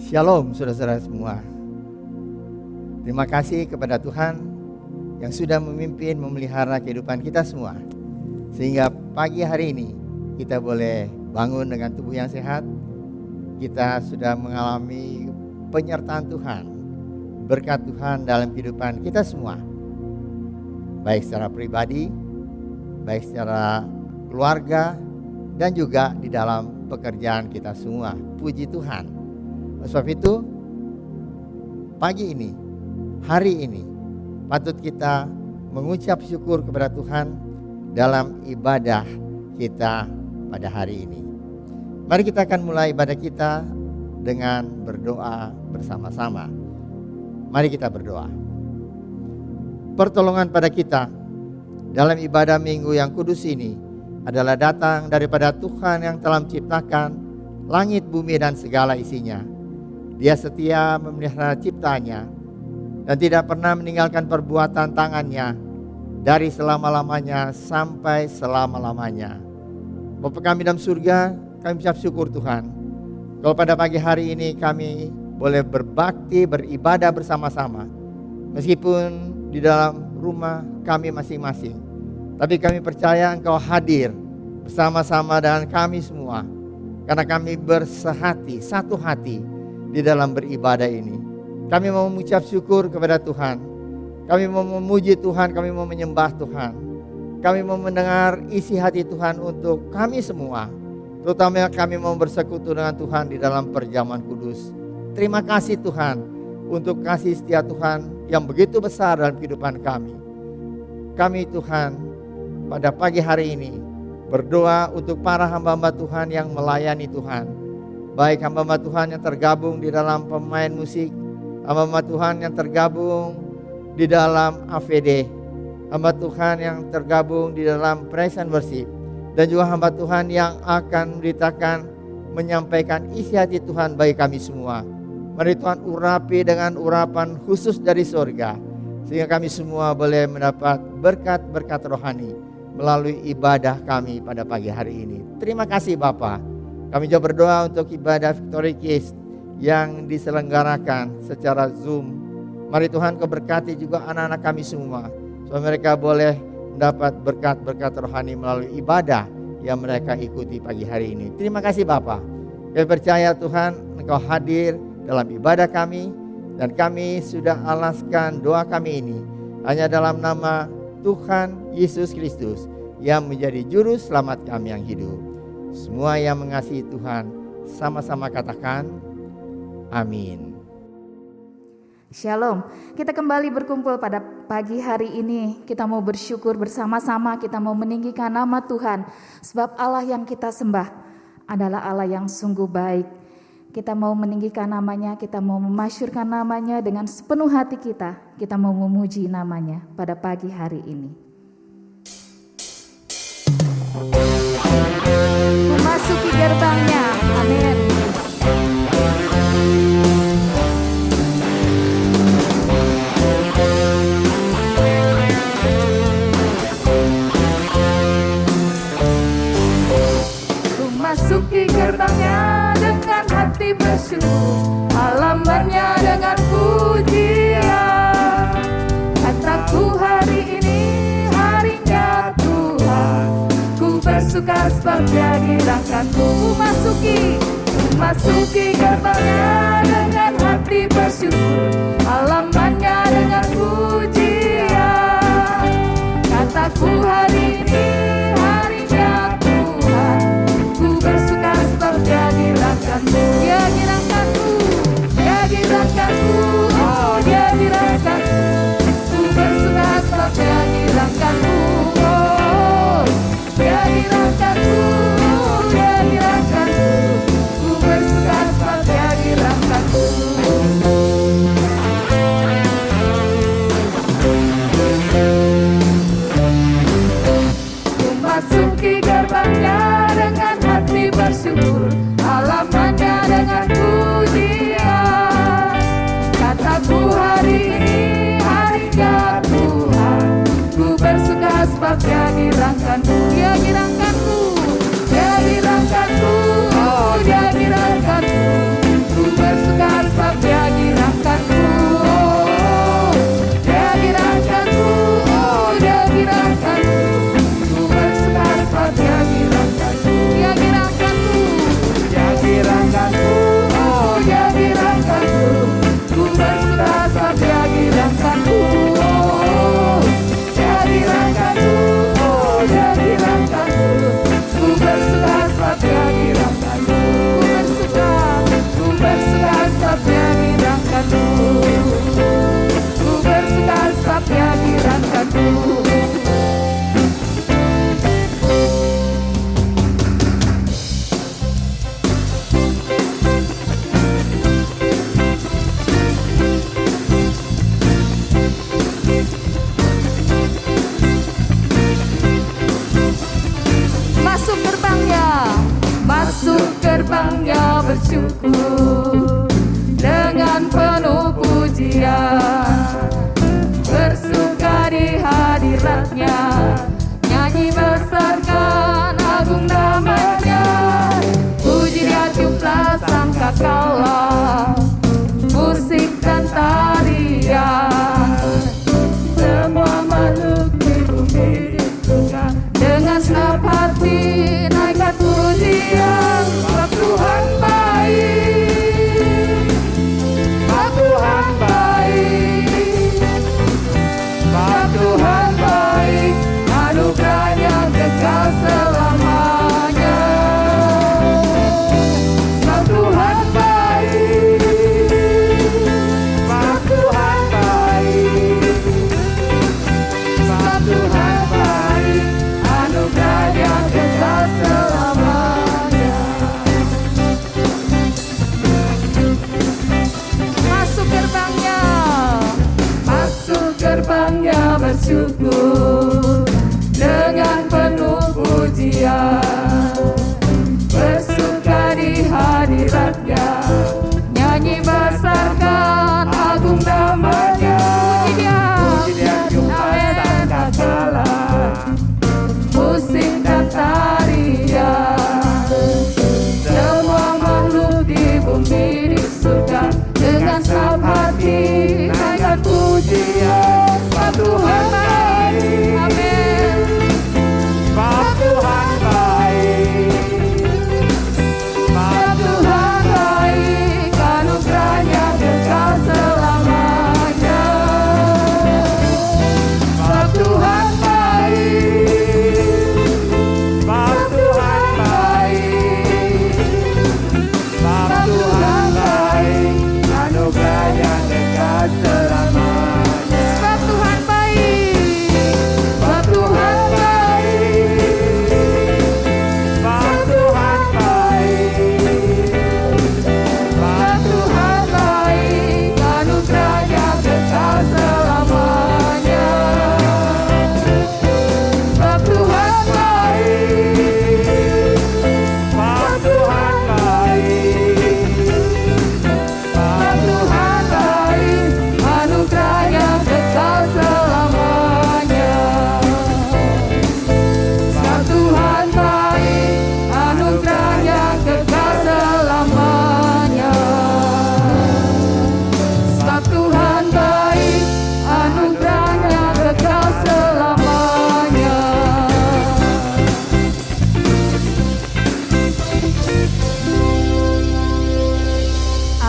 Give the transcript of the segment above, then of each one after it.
Shalom saudara-saudara semua. Terima kasih kepada Tuhan yang sudah memimpin, memelihara kehidupan kita semua. Sehingga pagi hari ini kita boleh bangun dengan tubuh yang sehat. Kita sudah mengalami penyertaan Tuhan, berkat Tuhan dalam kehidupan kita semua. Baik secara pribadi, baik secara keluarga, dan juga di dalam pekerjaan kita semua. Puji Tuhan. Sebab itu pagi ini, hari ini patut kita mengucap syukur kepada Tuhan dalam ibadah kita pada hari ini. Mari kita akan mulai ibadah kita dengan berdoa bersama-sama. Mari kita berdoa. Pertolongan pada kita dalam ibadah minggu yang kudus ini adalah datang daripada Tuhan yang telah menciptakan langit, bumi, dan segala isinya. Dia setia memelihara ciptanya dan tidak pernah meninggalkan perbuatan tangannya dari selama-lamanya sampai selama-lamanya. Bapa kami dalam surga, kami ucap syukur Tuhan. Kalau pada pagi hari ini kami boleh berbakti, beribadah bersama-sama. Meskipun di dalam rumah kami masing-masing. Tapi kami percaya Engkau hadir bersama-sama dengan kami semua. Karena kami bersehati, satu hati di dalam beribadah ini. Kami mau mengucap syukur kepada Tuhan. Kami mau memuji Tuhan, kami mau menyembah Tuhan. Kami mau mendengar isi hati Tuhan untuk kami semua. Terutama kami mau bersekutu dengan Tuhan di dalam perjamuan kudus. Terima kasih Tuhan untuk kasih setia Tuhan yang begitu besar dalam kehidupan kami. Kami Tuhan pada pagi hari ini berdoa untuk para hamba-hamba Tuhan yang melayani Tuhan. Baik hamba-hamba Tuhan yang tergabung di dalam pemain musik, hamba-hamba Tuhan yang tergabung di dalam AVD, hamba Tuhan yang tergabung di dalam praise and worship, dan juga hamba Tuhan yang akan memberitakan, menyampaikan isi hati Tuhan bagi kami semua. Mari Tuhan urapi dengan urapan khusus dari surga, sehingga kami semua boleh mendapat berkat-berkat rohani melalui ibadah kami pada pagi hari ini. Terima kasih Bapa. Kami juga berdoa untuk ibadah Victory Kids yang diselenggarakan secara Zoom. Mari Tuhan Kau berkati juga anak-anak kami semua, supaya mereka boleh mendapat berkat-berkat rohani melalui ibadah yang mereka ikuti pagi hari ini. Terima kasih Bapa. Kami percaya Tuhan Engkau hadir dalam ibadah kami, dan kami sudah alaskan doa kami ini hanya dalam nama Tuhan Yesus Kristus yang menjadi juru selamat kami yang hidup. Semua yang mengasihi Tuhan sama-sama katakan amin. Shalom, kita kembali berkumpul pada pagi hari ini. Kita mau bersyukur bersama-sama, kita mau meninggikan nama Tuhan. Sebab Allah yang kita sembah adalah Allah yang sungguh baik. Kita mau meninggikan namanya, kita mau memasyurkan namanya dengan sepenuh hati kita. Kita mau memuji namanya pada pagi hari ini. Memasuki gerbangnya, amin. Memasuki gerbangnya dengan hati bersyukur, halamannya dengan pujian. Kataku hari ini harinya Tuhan, ku bersuka sebab Dia dirahkanku. Memasuki gerbangnya dengan hati bersyukur, halamannya dengan pujian. Kataku hari ini harinya Tuhan, ku bersuka sebab Dia dirahkanku. Dia dirahkanku, Dia dirahkanku, oh Dia dirahkanku. Ku bersuka sebab Dia dirahkanku, oh Dia dirahkanku, oh Dia dirahkanku. Ku bersuka sebab Dia dirahkanku. Memasuki gerbangnya dengan hati bersyukur, halamannya dengan pujian. Kataku hari ini harinya Tuhan, ku bersuka sebab Dia dirahkanku. Dia dirahkanku, Dia dirahkanku, oh Dia dirahkanku. Ku bersuka bersyukur dengan penuh pujian, bersuka di hadiratnya, nyanyi besarkan agung namanya. Puji dia tiuplah sangkakala, musik dan tarian, semua makhluk di bumi di surga dengan senap hati naikkan pujian. Sebab Tuhan baik, sebab Tuhan baik, sebab Tuhan baik, anugerahnya kekal selamanya. Sebab Tuhan baik, sebab Tuhan baik, sebab Tuhan baik, anugerahnya kekal selamanya. Masuk gerbangnya, masuk gerbangnya bersyukur dengan penuh pujian, bersuka di hadiratnya, nyanyi besarkan agung namanya. Puji dia tiuplah sangkakala, musik dan tarian, semua makhluk di bumi di surga dengan senap hati naikkan pujian. Sebab Tuhan baik, amin. Sebab Tuhan baik, sebab Tuhan baik, anugerahnya kekal selamanya. Sebab Tuhan baik, sebab Tuhan baik, sebab Tuhan baik, anugerahnya kekal selamanya. Sebab Tuhan baik, sebab Tuhan baik, sebab Tuhan baik, sebab Tuhan baik, anugerahnya kekal selamanya. Sebab Tuhan baik, sebab Tuhan baik, sebab Tuhan baik, anugerahnya kekal selamanya. Sebab Tuhan baik, anugerahnya kekal selamanya. Sebab Tuhan baik, anugerahnya kekal selamanya.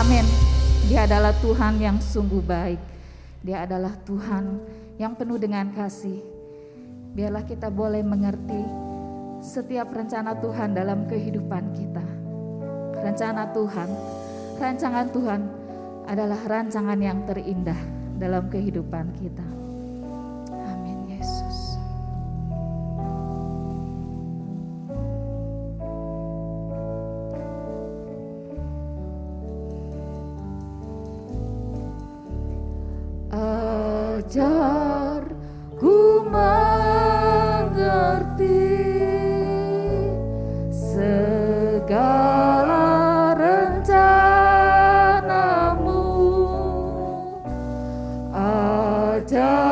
Amin. Dia adalah Tuhan yang sungguh baik. Dia adalah Tuhan yang penuh dengan kasih. Biarlah kita boleh mengerti setiap rencana Tuhan dalam kehidupan kita. Rencana Tuhan, rancangan Tuhan adalah rancangan yang terindah dalam kehidupan kita. Amin, Yesus. Ajarku mengerti segala rencanamu, ajarku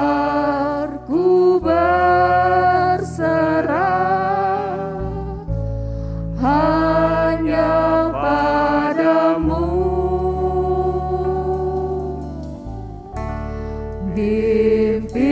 berserah hanya padamu. Mimpi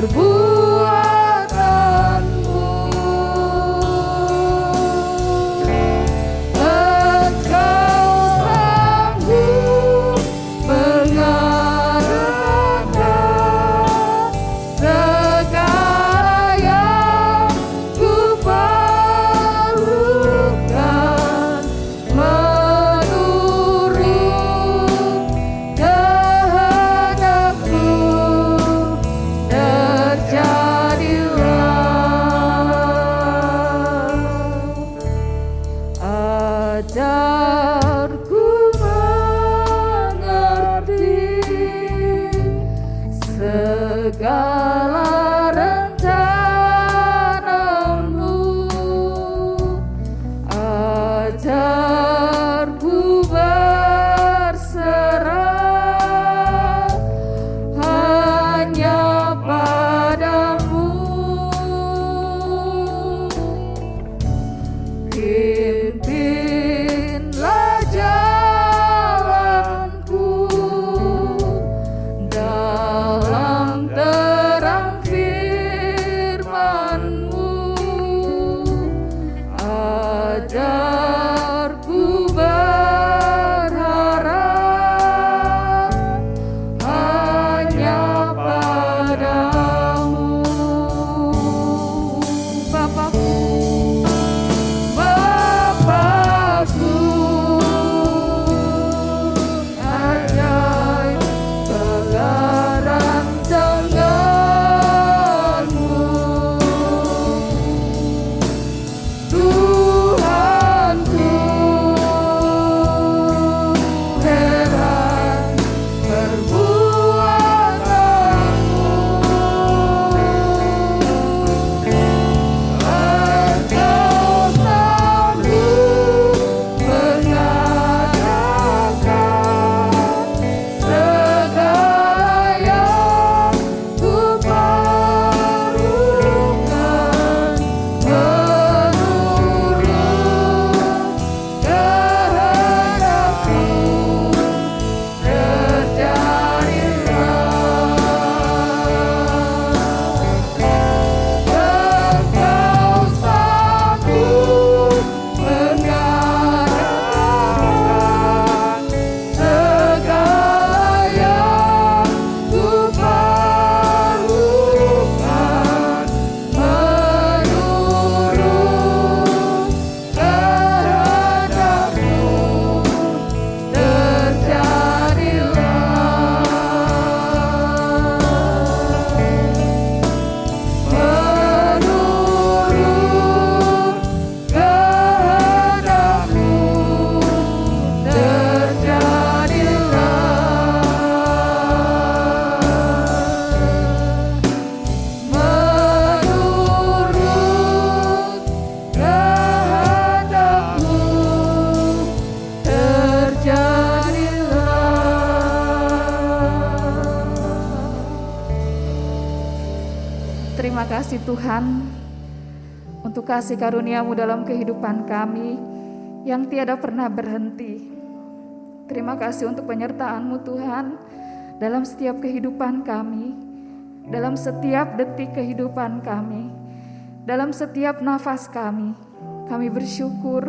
perbuatanmu. Engkau sanggup mengarahkan segala yang ku perlukan menurut kehendakmu. Terjadilah, ajarku mengerti segala rencanamu. Ajarku berserah hanya padamu. Pimpinlah jalanku dalam terang firman-Mu. Ajarku berharap hanya padamu. Bapakku, Bapakku, ajaib segala rancangan-Mu. Tuhanku, heran perbuatanmu. Engkau sanggup mengadakan segala yang ku perlukan menurut kehendakmu. Terjadilah, engkau sanggup mengadakan segala yang ku perlukan menurut kehendakmu. Terima kasih Tuhan untuk kasih karunia-Mu dalam kehidupan kami yang tiada pernah berhenti. Terima kasih untuk penyertaan-Mu Tuhan dalam setiap kehidupan kami, dalam setiap detik kehidupan kami, dalam setiap nafas kami. Kami bersyukur,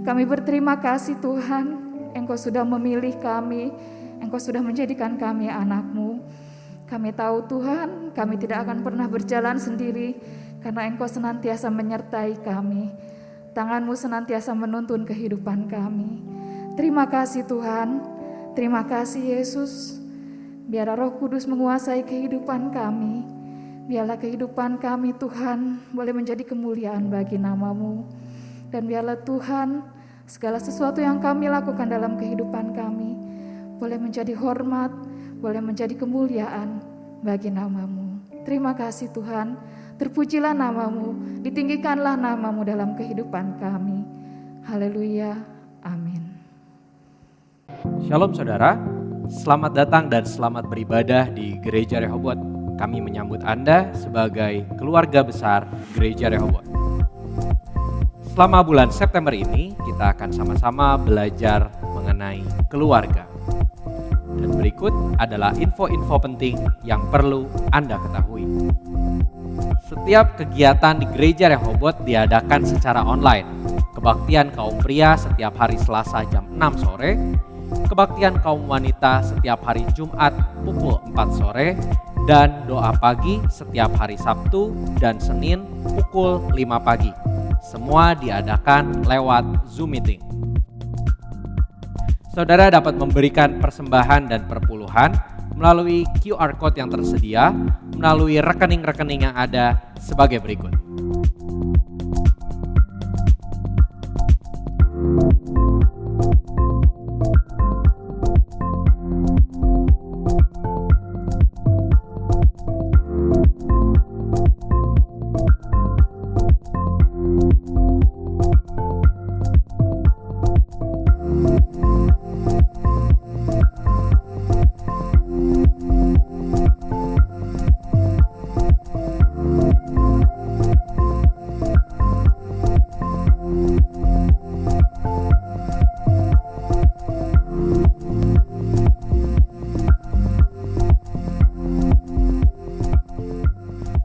kami berterima kasih Tuhan, Engkau sudah memilih kami, Engkau sudah menjadikan kami anak-Mu. Kami tahu Tuhan, kami tidak akan pernah berjalan sendiri karena Engkau senantiasa menyertai kami. Tangan-Mu senantiasa menuntun kehidupan kami. Terima kasih Tuhan, terima kasih Yesus. Biarlah Roh Kudus menguasai kehidupan kami. Biarlah kehidupan kami Tuhan boleh menjadi kemuliaan bagi nama-Mu. Dan biarlah Tuhan, segala sesuatu yang kami lakukan dalam kehidupan kami boleh menjadi hormat, boleh menjadi kemuliaan bagi nama-Mu. Terima kasih Tuhan, terpujilah nama-Mu, ditinggikanlah nama-Mu dalam kehidupan kami. Haleluya, amin. Shalom saudara, selamat datang dan selamat beribadah di Gereja Rehoboth. Kami menyambut Anda sebagai keluarga besar Gereja Rehoboth. Selama bulan September ini kita akan sama-sama belajar mengenai keluarga. Dan berikut adalah info-info penting yang perlu Anda ketahui. Setiap kegiatan di Gereja Rehoboth diadakan secara online. Kebaktian kaum pria setiap hari Selasa jam 6 sore, kebaktian kaum wanita setiap hari Jumat pukul 4 sore, dan doa pagi setiap hari Sabtu dan Senin pukul 5 pagi. Semua diadakan lewat Zoom meeting. Saudara dapat memberikan persembahan dan perpuluhan melalui QR Code yang tersedia, melalui rekening-rekening yang ada sebagai berikut.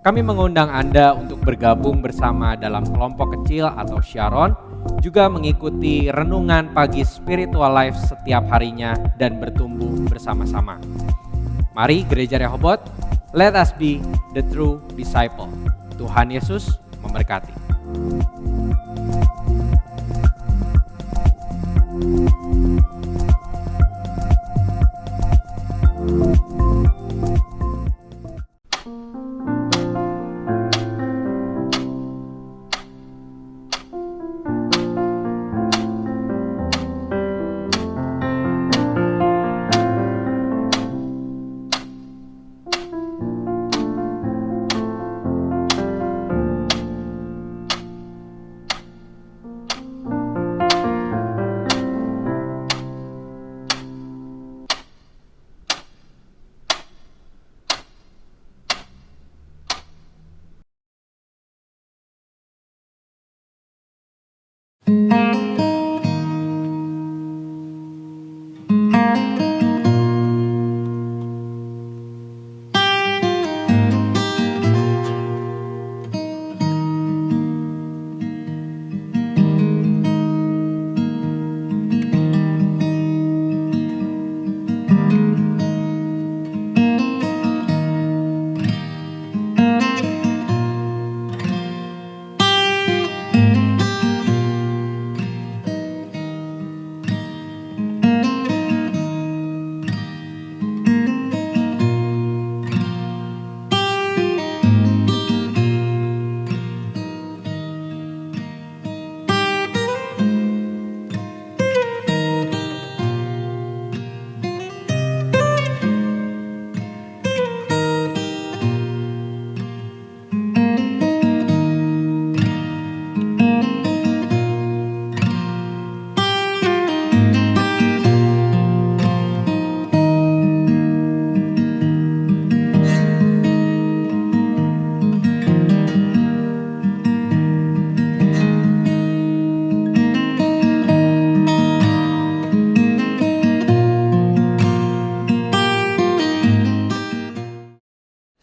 Kami mengundang Anda untuk bergabung bersama dalam kelompok kecil atau Sharon, juga mengikuti renungan pagi Spiritual Life setiap harinya dan bertumbuh bersama-sama. Mari Gereja Rehoboth, let us be the true disciple. Tuhan Yesus memberkati.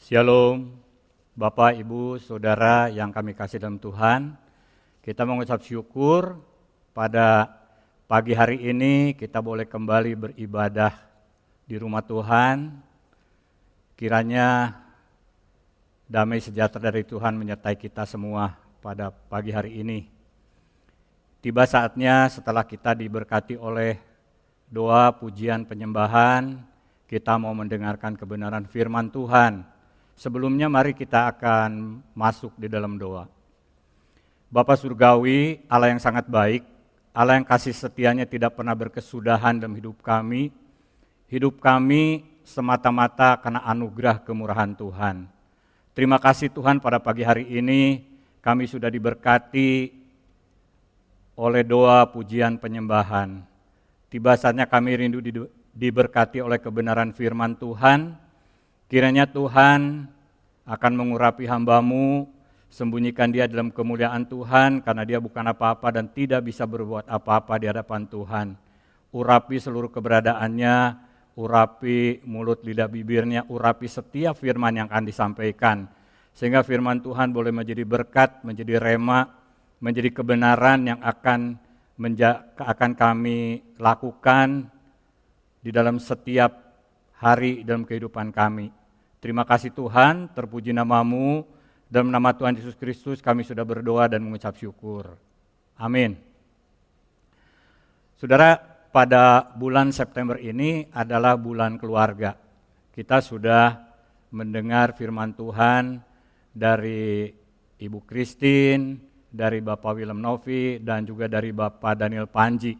Shalom, Bapak, Ibu, Saudara yang kami kasih dalam Tuhan. Kita mengucap syukur pada pagi hari ini kita boleh kembali beribadah di rumah Tuhan. Kiranya damai sejahtera dari Tuhan menyertai kita semua pada pagi hari ini. Tiba saatnya setelah kita diberkati oleh doa, pujian, penyembahan, kita mau mendengarkan kebenaran firman Tuhan. Sebelumnya mari kita akan masuk di dalam doa. Bapa Surgawi, Allah yang sangat baik, Allah yang kasih setianya tidak pernah berkesudahan dalam hidup kami. Hidup kami semata-mata karena anugerah kemurahan Tuhan. Terima kasih Tuhan pada pagi hari ini kami sudah diberkati oleh doa, pujian, penyembahan. Tiba saatnya kami rindu diberkati oleh kebenaran firman Tuhan. Kiranya Tuhan akan mengurapi hamba-Mu, sembunyikan dia dalam kemuliaan Tuhan karena dia bukan apa-apa dan tidak bisa berbuat apa-apa di hadapan Tuhan. Urapi seluruh keberadaannya, urapi mulut lidah bibirnya, urapi setiap firman yang akan disampaikan. Sehingga firman Tuhan boleh menjadi berkat, menjadi rema, menjadi kebenaran yang akan kami lakukan di dalam setiap hari dalam kehidupan kami. Terima kasih Tuhan, terpuji nama-Mu. Dalam nama Tuhan Yesus Kristus kami sudah berdoa dan mengucap syukur. Amin. Saudara, pada bulan September ini adalah bulan keluarga. Kita sudah mendengar firman Tuhan dari Ibu Christine, dari Bapak Willem Novi, dan juga dari Bapak Daniel Panji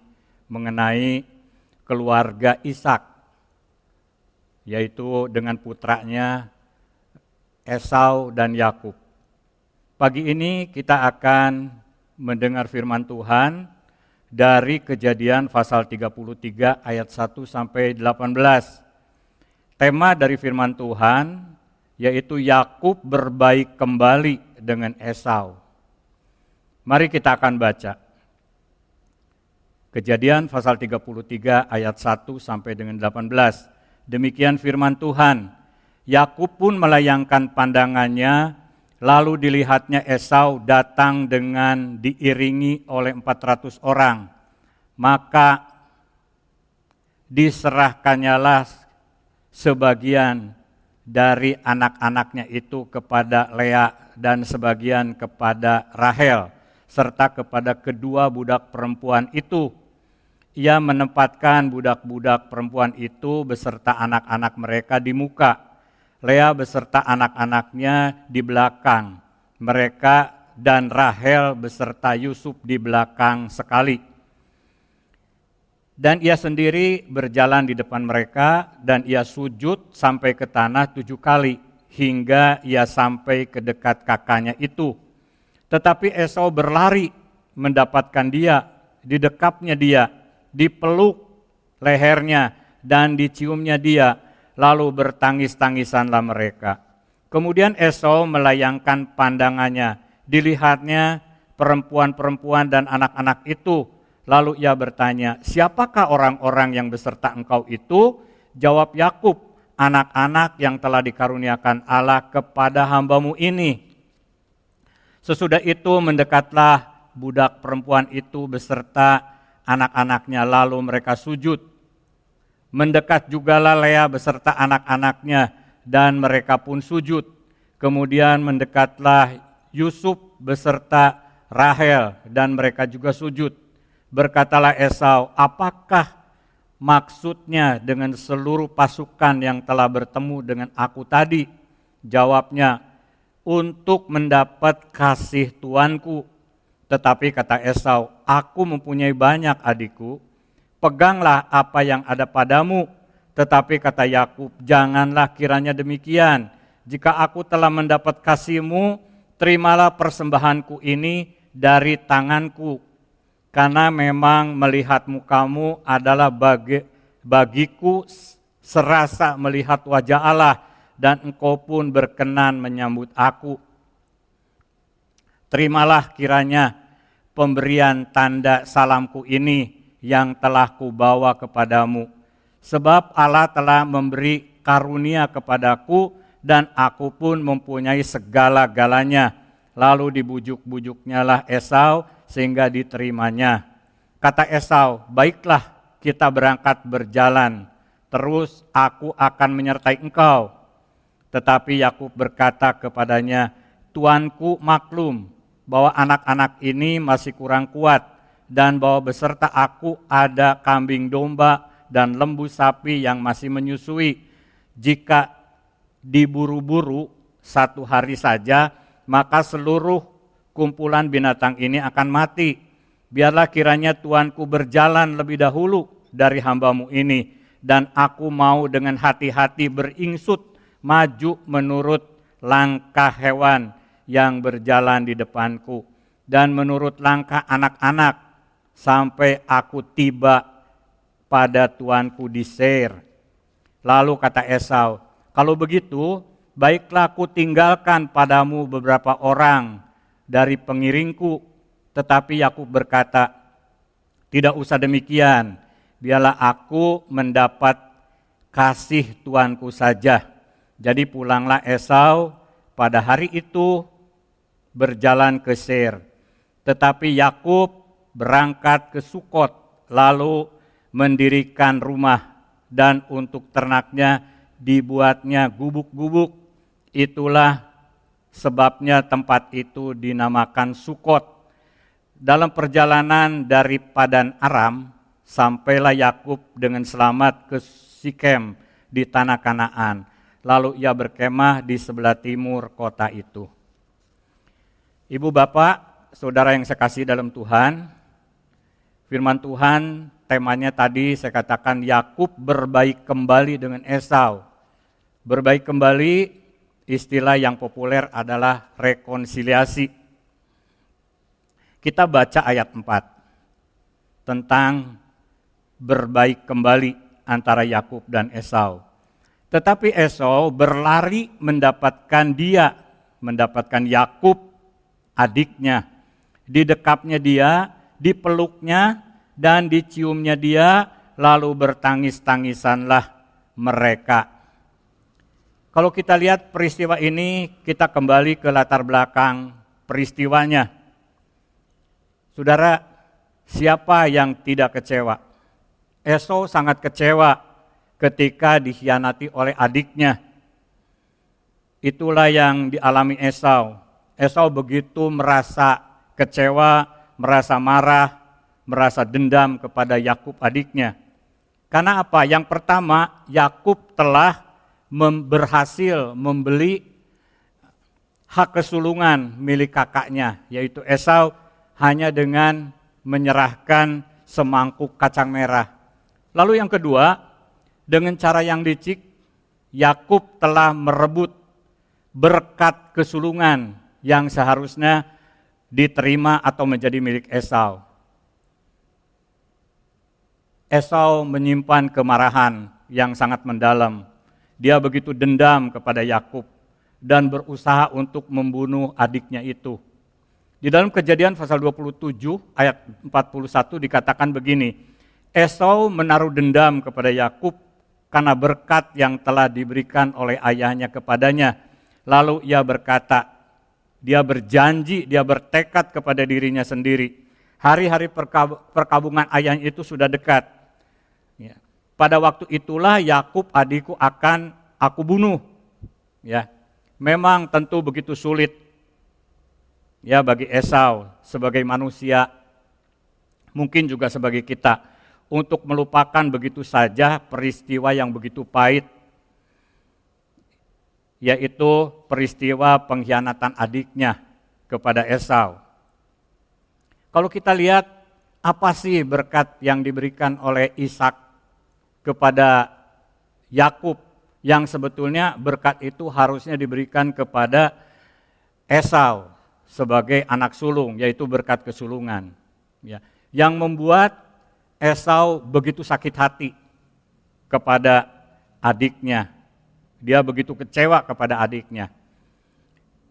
mengenai keluarga Ishak, yaitu dengan putranya Esau dan Yakub. Pagi ini kita akan mendengar firman Tuhan dari Kejadian pasal 33 ayat 1 sampai 18. Tema dari firman Tuhan yaitu Yakub berbaik kembali dengan Esau. Mari kita akan baca. Kejadian pasal 33 ayat 1 sampai dengan 18. Demikian firman Tuhan. Yakub pun melayangkan pandangannya, lalu dilihatnya Esau datang dengan diiringi oleh 400 orang. Maka diserahkannyalah sebagian dari anak-anaknya itu kepada Lea dan sebagian kepada Rahel, serta kepada kedua budak perempuan itu. Ia menempatkan budak-budak perempuan itu beserta anak-anak mereka di muka, Lea beserta anak-anaknya di belakang mereka, dan Rahel beserta Yusuf di belakang sekali. Dan ia sendiri berjalan di depan mereka, dan ia sujud sampai ke tanah 7 kali, hingga ia sampai ke dekat kakaknya itu. Tetapi Esau berlari mendapatkan dia, didekapnya dia, dipeluk lehernya, dan diciumnya dia. Lalu bertangis-tangisanlah mereka. Kemudian Esau melayangkan pandangannya, dilihatnya perempuan-perempuan dan anak-anak itu. Lalu ia bertanya, siapakah orang-orang yang beserta engkau itu? Jawab Yakub, anak-anak yang telah dikaruniakan Allah kepada hamba-Mu ini. Sesudah itu mendekatlah budak perempuan itu beserta anak-anaknya, lalu mereka sujud. Mendekat jugalah Lea beserta anak-anaknya, dan mereka pun sujud. Kemudian mendekatlah Yusuf beserta Rahel, dan mereka juga sujud. Berkatalah Esau, apakah maksudnya dengan seluruh pasukan yang telah bertemu dengan aku tadi? Jawabnya, untuk mendapat kasih tuanku. Tetapi kata Esau, aku mempunyai banyak adikku, peganglah apa yang ada padamu. Tetapi kata Yakub, janganlah kiranya demikian. Jika aku telah mendapat kasih-Mu, terimalah persembahanku ini dari tanganku. Karena memang melihat mukamu adalah bagiku serasa melihat wajah Allah, dan engkau pun berkenan menyambut aku. Terimalah kiranya pemberian tanda salamku ini yang telah kubawa kepadamu. Sebab Allah telah memberi karunia kepadaku, dan aku pun mempunyai segala-galanya. Lalu dibujuk-bujuknyalah Esau sehingga diterimanya. Kata Esau, baiklah kita berangkat berjalan, terus aku akan menyertai engkau. Tetapi Yakub berkata kepadanya, tuanku maklum bahwa anak-anak ini masih kurang kuat, dan bahwa beserta aku ada kambing domba dan lembu sapi yang masih menyusui. Jika diburu-buru 1 hari saja, maka seluruh kumpulan binatang ini akan mati. Biarlah kiranya tuanku berjalan lebih dahulu dari hamba-Mu ini, dan aku mau dengan hati-hati beringsut maju menurut langkah hewan yang berjalan di depanku, dan menurut langkah anak-anak, sampai aku tiba pada tuanku di Seir. Lalu kata Esau, kalau begitu, baiklah aku tinggalkan padamu beberapa orang dari pengiringku. Tetapi Yakub berkata, tidak usah demikian, biarlah aku mendapat kasih tuanku saja. Jadi pulanglah Esau pada hari itu berjalan ke Seir. Tetapi Yakub berangkat ke Sukot, lalu mendirikan rumah, dan untuk ternaknya dibuatnya gubuk-gubuk. Itulah sebabnya tempat itu dinamakan Sukot. Dalam perjalanan dari Padan Aram, sampailah Yakub dengan selamat ke Sikem di tanah Kanaan. Lalu ia berkemah di sebelah timur kota itu. Ibu bapak, saudara yang saya kasih dalam Tuhan, firman Tuhan temanya tadi saya katakan Yakub berbaik kembali dengan Esau. Berbaik kembali, istilah yang populer adalah rekonsiliasi. Kita baca ayat 4 tentang berbaik kembali antara Yakub dan Esau. Tetapi Esau berlari mendapatkan Yakub adiknya. Didekapnya dia, dipeluknya dan diciumnya dia, lalu bertangis-tangisanlah mereka. Kalau kita lihat peristiwa ini, kita kembali ke latar belakang peristiwanya. Saudara, siapa yang tidak kecewa? Esau sangat kecewa ketika dikhianati oleh adiknya. Itulah yang dialami Esau. Esau begitu merasa kecewa, merasa marah, merasa dendam kepada Yakub adiknya. Karena apa? Yang pertama, Yakub telah berhasil membeli hak kesulungan milik kakaknya, yaitu Esau, hanya dengan menyerahkan semangkuk kacang merah. Lalu yang kedua, dengan cara yang licik, Yakub telah merebut berkat kesulungan yang seharusnya diterima atau menjadi milik Esau. Esau menyimpan kemarahan yang sangat mendalam. Dia begitu dendam kepada Yakub dan berusaha untuk membunuh adiknya itu. Di dalam Kejadian pasal 27 ayat 41 dikatakan begini, Esau menaruh dendam kepada Yakub karena berkat yang telah diberikan oleh ayahnya kepadanya. Lalu ia berkata, dia berjanji, dia bertekad kepada dirinya sendiri. Hari-hari perkabungan ayahnya itu sudah dekat. Ya. Pada waktu itulah Yakub adikku akan aku bunuh. Ya. Memang tentu begitu sulit ya bagi Esau sebagai manusia, mungkin juga sebagai kita, untuk melupakan begitu saja peristiwa yang begitu pahit, yaitu peristiwa pengkhianatan adiknya kepada Esau. Kalau kita lihat apa sih berkat yang diberikan oleh Ishak kepada Yakub, yang sebetulnya berkat itu harusnya diberikan kepada Esau sebagai anak sulung, yaitu berkat kesulungan. Ya, yang membuat Esau begitu sakit hati kepada adiknya. Dia begitu kecewa kepada adiknya.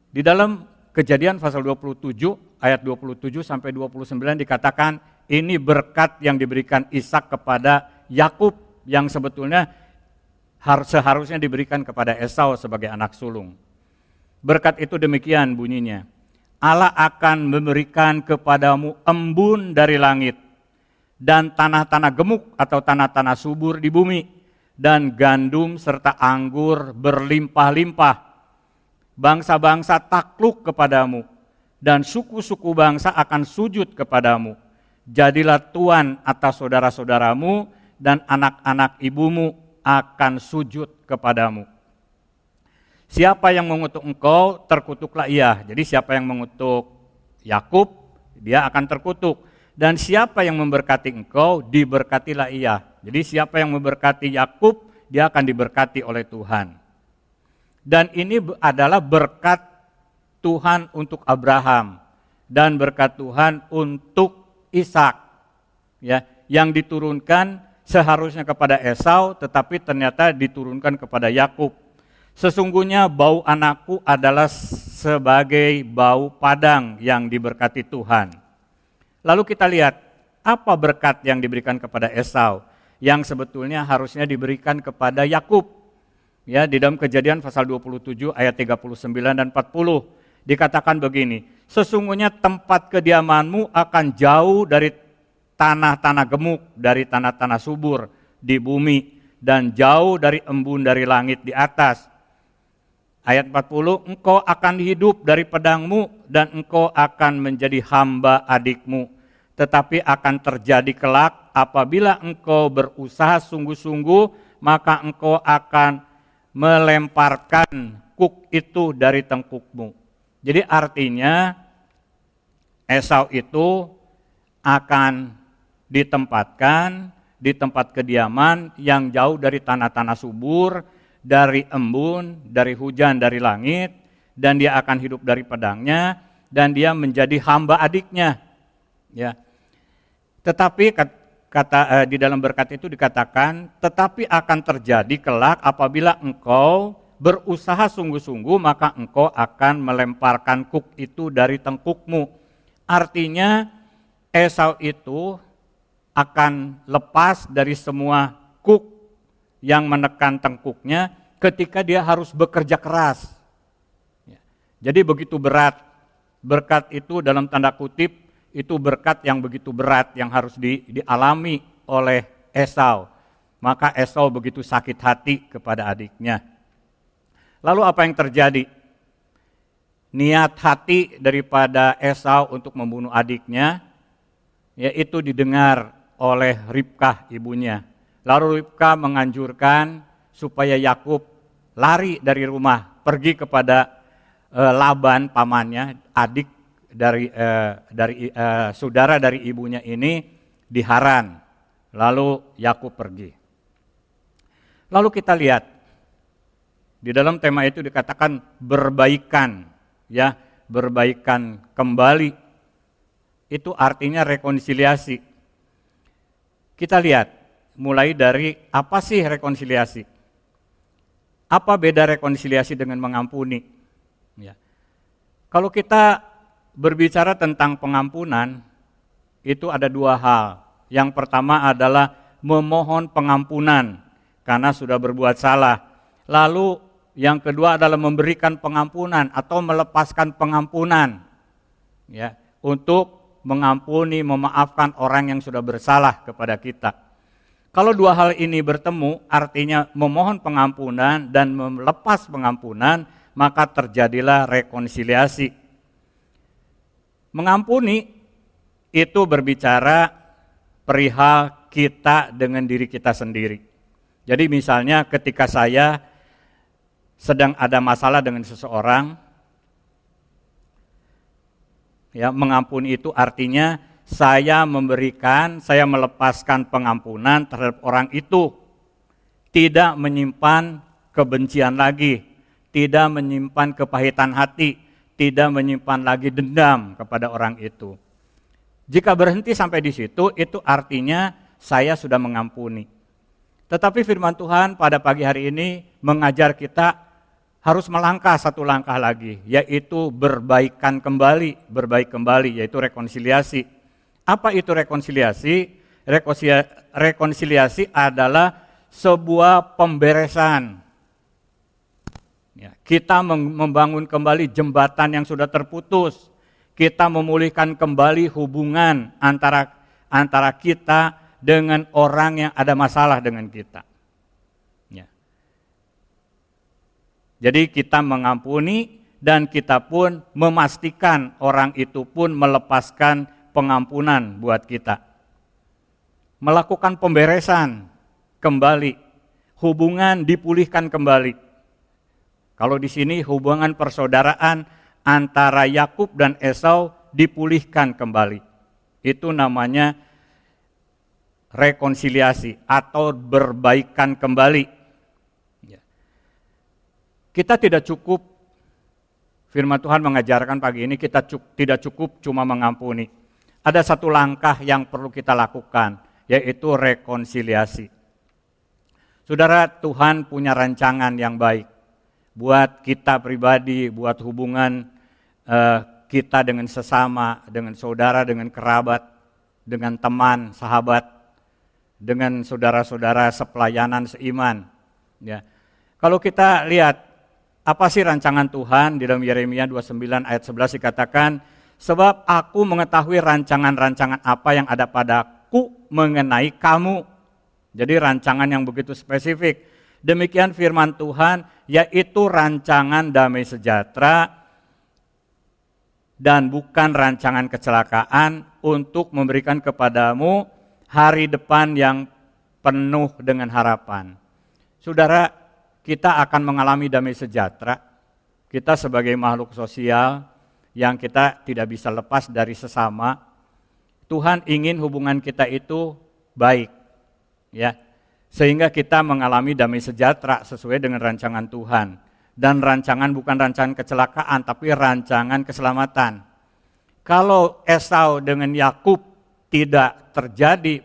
Di dalam Kejadian pasal 27 ayat 27 sampai 29 dikatakan ini berkat yang diberikan Ishak kepada Yakub yang sebetulnya seharusnya diberikan kepada Esau sebagai anak sulung. Berkat itu demikian bunyinya. Allah akan memberikan kepadamu embun dari langit dan tanah-tanah gemuk atau tanah-tanah subur di bumi dan gandum serta anggur berlimpah-limpah. Bangsa-bangsa takluk kepadamu dan suku-suku bangsa akan sujud kepadamu. Jadilah tuan atas saudara-saudaramu dan anak-anak ibumu akan sujud kepadamu. Siapa yang mengutuk engkau, terkutuklah ia. Jadi siapa yang mengutuk Yakub, dia akan terkutuk. Dan siapa yang memberkati engkau, diberkatilah ia. Jadi siapa yang memberkati Yakub, dia akan diberkati oleh Tuhan. Dan ini adalah berkat Tuhan untuk Abraham dan berkat Tuhan untuk Ishak. Ya, yang diturunkan seharusnya kepada Esau, tetapi ternyata diturunkan kepada Yakub. Sesungguhnya bau anakku adalah sebagai bau padang yang diberkati Tuhan. Lalu kita lihat apa berkat yang diberikan kepada Esau. yang sebetulnya harusnya diberikan kepada Yakub. Ya, di dalam Kejadian pasal 27 ayat 39 dan 40 dikatakan begini, sesungguhnya tempat kediamanmu akan jauh dari tanah-tanah gemuk, dari tanah-tanah subur di bumi, dan jauh dari embun dari langit di atas. Ayat 40, engkau akan hidup dari pedangmu dan engkau akan menjadi hamba adikmu. Tetapi akan terjadi kelak apabila engkau berusaha sungguh-sungguh, maka engkau akan melemparkan kuk itu dari tengkukmu. Jadi artinya Esau itu akan ditempatkan di tempat kediaman yang jauh dari tanah-tanah subur, dari embun, dari hujan, dari langit, dan dia akan hidup dari pedangnya, dan dia menjadi hamba adiknya. Ya. Tetapi di dalam berkat itu dikatakan, tetapi akan terjadi kelak apabila engkau berusaha sungguh-sungguh, maka engkau akan melemparkan kuk itu dari tengkukmu. Artinya Esau itu akan lepas dari semua kuk yang menekan tengkuknya ketika dia harus bekerja keras. Jadi begitu berat. Berkat itu dalam tanda kutip, itu berkat yang begitu berat yang harus dialami oleh Esau. Maka Esau begitu sakit hati kepada adiknya. Lalu apa yang terjadi? Niat hati daripada Esau untuk membunuh adiknya, yaitu didengar oleh Ribkah ibunya. Lalu Ribkah menganjurkan supaya Yakub lari dari rumah, pergi kepada Laban pamannya, adik dari saudara dari ibunya ini di Haran. Lalu Yakub pergi. Lalu kita lihat di dalam tema itu dikatakan berbaikan, ya, berbaikan kembali. Itu artinya rekonsiliasi. Kita lihat mulai dari apa sih rekonsiliasi? Apa beda rekonsiliasi dengan mengampuni? Ya. Kalau kita berbicara tentang pengampunan, itu ada dua hal. Yang pertama adalah memohon pengampunan karena sudah berbuat salah. Lalu yang kedua adalah memberikan pengampunan atau melepaskan pengampunan, ya, untuk mengampuni, memaafkan orang yang sudah bersalah kepada kita. Kalau dua hal ini bertemu, artinya memohon pengampunan dan melepas pengampunan, maka terjadilah rekonsiliasi. Mengampuni itu berbicara perihal kita dengan diri kita sendiri. Jadi misalnya ketika saya sedang ada masalah dengan seseorang, ya, mengampuni itu artinya saya melepaskan pengampunan terhadap orang itu, tidak menyimpan kebencian lagi, tidak menyimpan kepahitan hati, tidak menyimpan lagi dendam kepada orang itu. Jika berhenti sampai di situ, itu artinya saya sudah mengampuni. Tetapi firman Tuhan pada pagi hari ini mengajar kita harus melangkah satu langkah lagi, yaitu berbaikan kembali, berbaik kembali, yaitu rekonsiliasi. Apa itu rekonsiliasi? Rekonsiliasi adalah sebuah pemberesan. Ya, kita membangun kembali jembatan yang sudah terputus. Kita memulihkan kembali hubungan antara kita dengan orang yang ada masalah dengan kita. Ya. Jadi kita mengampuni dan kita pun memastikan orang itu pun melepaskan pengampunan buat kita. Melakukan pemberesan kembali, hubungan dipulihkan kembali. Kalau di sini hubungan persaudaraan antara Yakub dan Esau dipulihkan kembali. Itu namanya rekonsiliasi atau berbaikan kembali. Kita tidak cukup, firman Tuhan mengajarkan pagi ini, kita tidak cukup cuma mengampuni. Ada satu langkah yang perlu kita lakukan, yaitu rekonsiliasi. Saudara, Tuhan punya rancangan yang baik buat kita pribadi, buat hubungan kita dengan sesama, dengan saudara, dengan kerabat, dengan teman, sahabat. dengan saudara-saudara sepelayanan seiman. Ya. Kalau kita lihat apa sih rancangan Tuhan di dalam Yeremia 29 ayat 11 dikatakan, sebab aku mengetahui rancangan-rancangan apa yang ada padaku mengenai kamu. Jadi rancangan yang begitu spesifik. Demikian firman Tuhan, yaitu rancangan damai sejahtera dan bukan rancangan kecelakaan untuk memberikan kepadamu hari depan yang penuh dengan harapan. Saudara, kita akan mengalami damai sejahtera. Kita sebagai makhluk sosial yang kita tidak bisa lepas dari sesama. Tuhan ingin hubungan kita itu baik, ya, sehingga kita mengalami damai sejahtera sesuai dengan rancangan Tuhan. Dan rancangan bukan rancangan kecelakaan, tapi rancangan keselamatan. Kalau Esau dengan Yakub tidak terjadi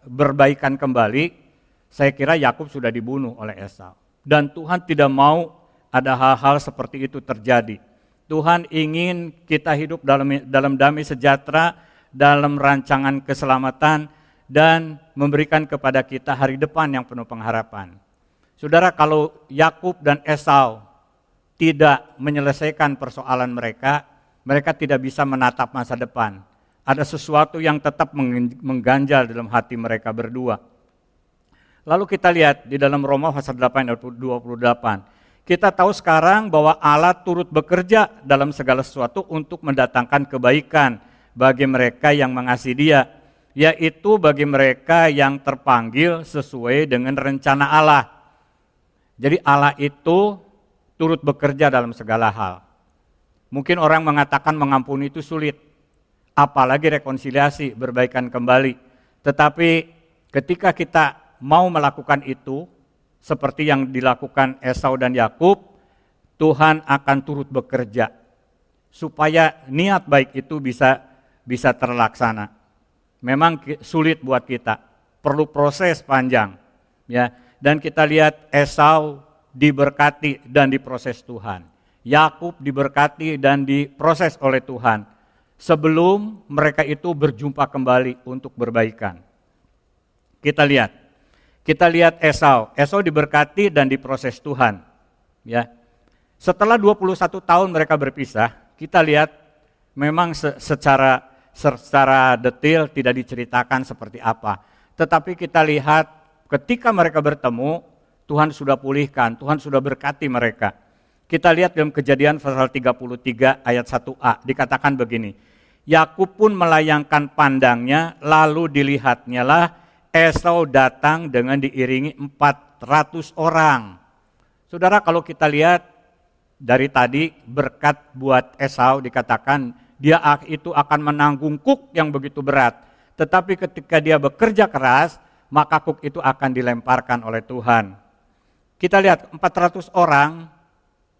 berbaikan kembali, saya kira Yakub sudah dibunuh oleh Esau. Dan Tuhan tidak mau ada hal-hal seperti itu terjadi. Tuhan ingin kita hidup dalam damai sejahtera, dalam rancangan keselamatan, dan memberikan kepada kita hari depan yang penuh pengharapan. Saudara, kalau Yakub dan Esau tidak menyelesaikan persoalan mereka, mereka tidak bisa menatap masa depan. Ada sesuatu yang tetap mengganjal dalam hati mereka berdua. Lalu kita lihat di dalam Roma pasal 8 ayat 28. Kita tahu sekarang bahwa Allah turut bekerja dalam segala sesuatu untuk mendatangkan kebaikan bagi mereka yang mengasihi Dia, yaitu bagi mereka yang terpanggil sesuai dengan rencana Allah. Jadi Allah itu turut bekerja dalam segala hal. Mungkin orang mengatakan mengampuni itu sulit, apalagi rekonsiliasi, berbaikan kembali. Tetapi ketika kita mau melakukan itu, seperti yang dilakukan Esau dan Yakub, Tuhan akan turut bekerja supaya niat baik itu bisa terlaksana. Memang sulit buat kita, perlu proses panjang, ya. Dan kita lihat Esau diberkati dan diproses Tuhan. Yakub diberkati dan diproses oleh Tuhan sebelum mereka itu berjumpa kembali untuk berbaikan. Kita lihat Esau diberkati dan diproses Tuhan. Ya. Setelah 21 tahun mereka berpisah, kita lihat memang secara detail tidak diceritakan seperti apa. Tetapi kita lihat ketika mereka bertemu, Tuhan sudah pulihkan, Tuhan sudah berkati mereka. Kita lihat dalam Kejadian pasal 33 ayat 1a, dikatakan begini, Yakub pun melayangkan pandangnya, lalu dilihatnya lah Esau datang dengan diiringi 400 orang. Saudara, kalau kita lihat dari tadi berkat buat Esau dikatakan dia itu akan menanggung kuk yang begitu berat. Tetapi ketika dia bekerja keras, maka kuk itu akan dilemparkan oleh Tuhan. Kita lihat 400 orang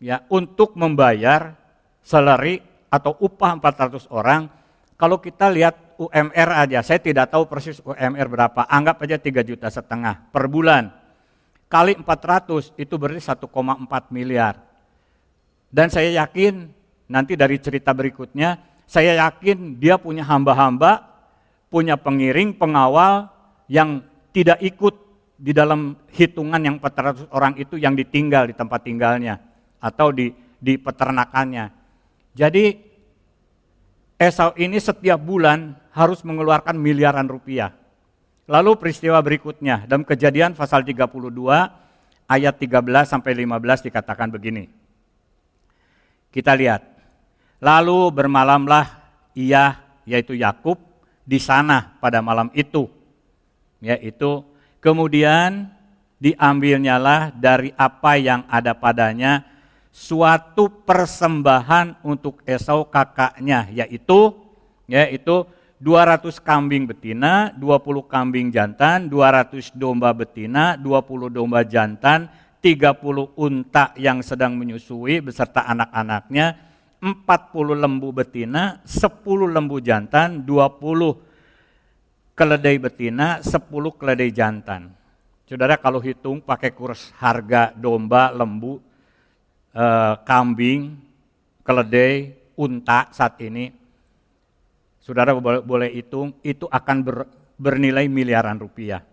ya untuk membayar salary atau upah 400 orang. Kalau kita lihat UMR aja, saya tidak tahu persis UMR berapa, anggap aja 3,5 juta per bulan. Kali 400 itu berarti 1,4 miliar. Dan saya yakin nanti dari cerita berikutnya, saya yakin dia punya hamba-hamba, punya pengiring, pengawal yang tidak ikut di dalam hitungan yang 400 orang itu yang ditinggal di tempat tinggalnya atau di peternakannya. Jadi Esau ini setiap bulan harus mengeluarkan miliaran rupiah. Lalu peristiwa berikutnya dalam Kejadian pasal 32 ayat 13 sampai 15 dikatakan begini. Kita lihat. Lalu bermalamlah ia yaitu Yakub di sana pada malam itu. Yaitu kemudian diambilnyalah dari apa yang ada padanya suatu persembahan untuk Esau kakaknya, yaitu 200 kambing betina, 20 kambing jantan, 200 domba betina, 20 domba jantan, 30 unta yang sedang menyusui beserta anak-anaknya, 40 lembu betina, 10 lembu jantan, 20 keledai betina, 10 keledai jantan. Saudara, kalau hitung pakai kurs harga domba, lembu, kambing, keledai, unta saat ini, saudara boleh hitung, itu akan bernilai miliaran rupiah.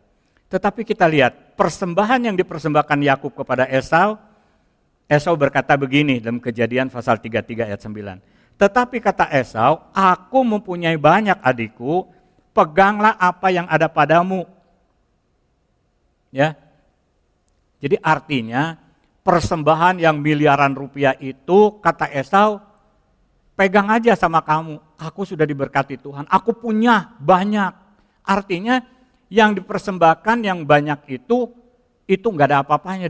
Tetapi kita lihat persembahan yang dipersembahkan Yakub kepada Esau, Esau berkata begini dalam Kejadian pasal 33 ayat 9. Tetapi kata Esau, aku mempunyai banyak adikku, peganglah apa yang ada padamu. Ya. Jadi artinya persembahan yang miliaran rupiah itu, kata Esau, pegang aja sama kamu, aku sudah diberkati Tuhan, aku punya banyak. Artinya yang dipersembahkan yang banyak itu nggak ada apa-apanya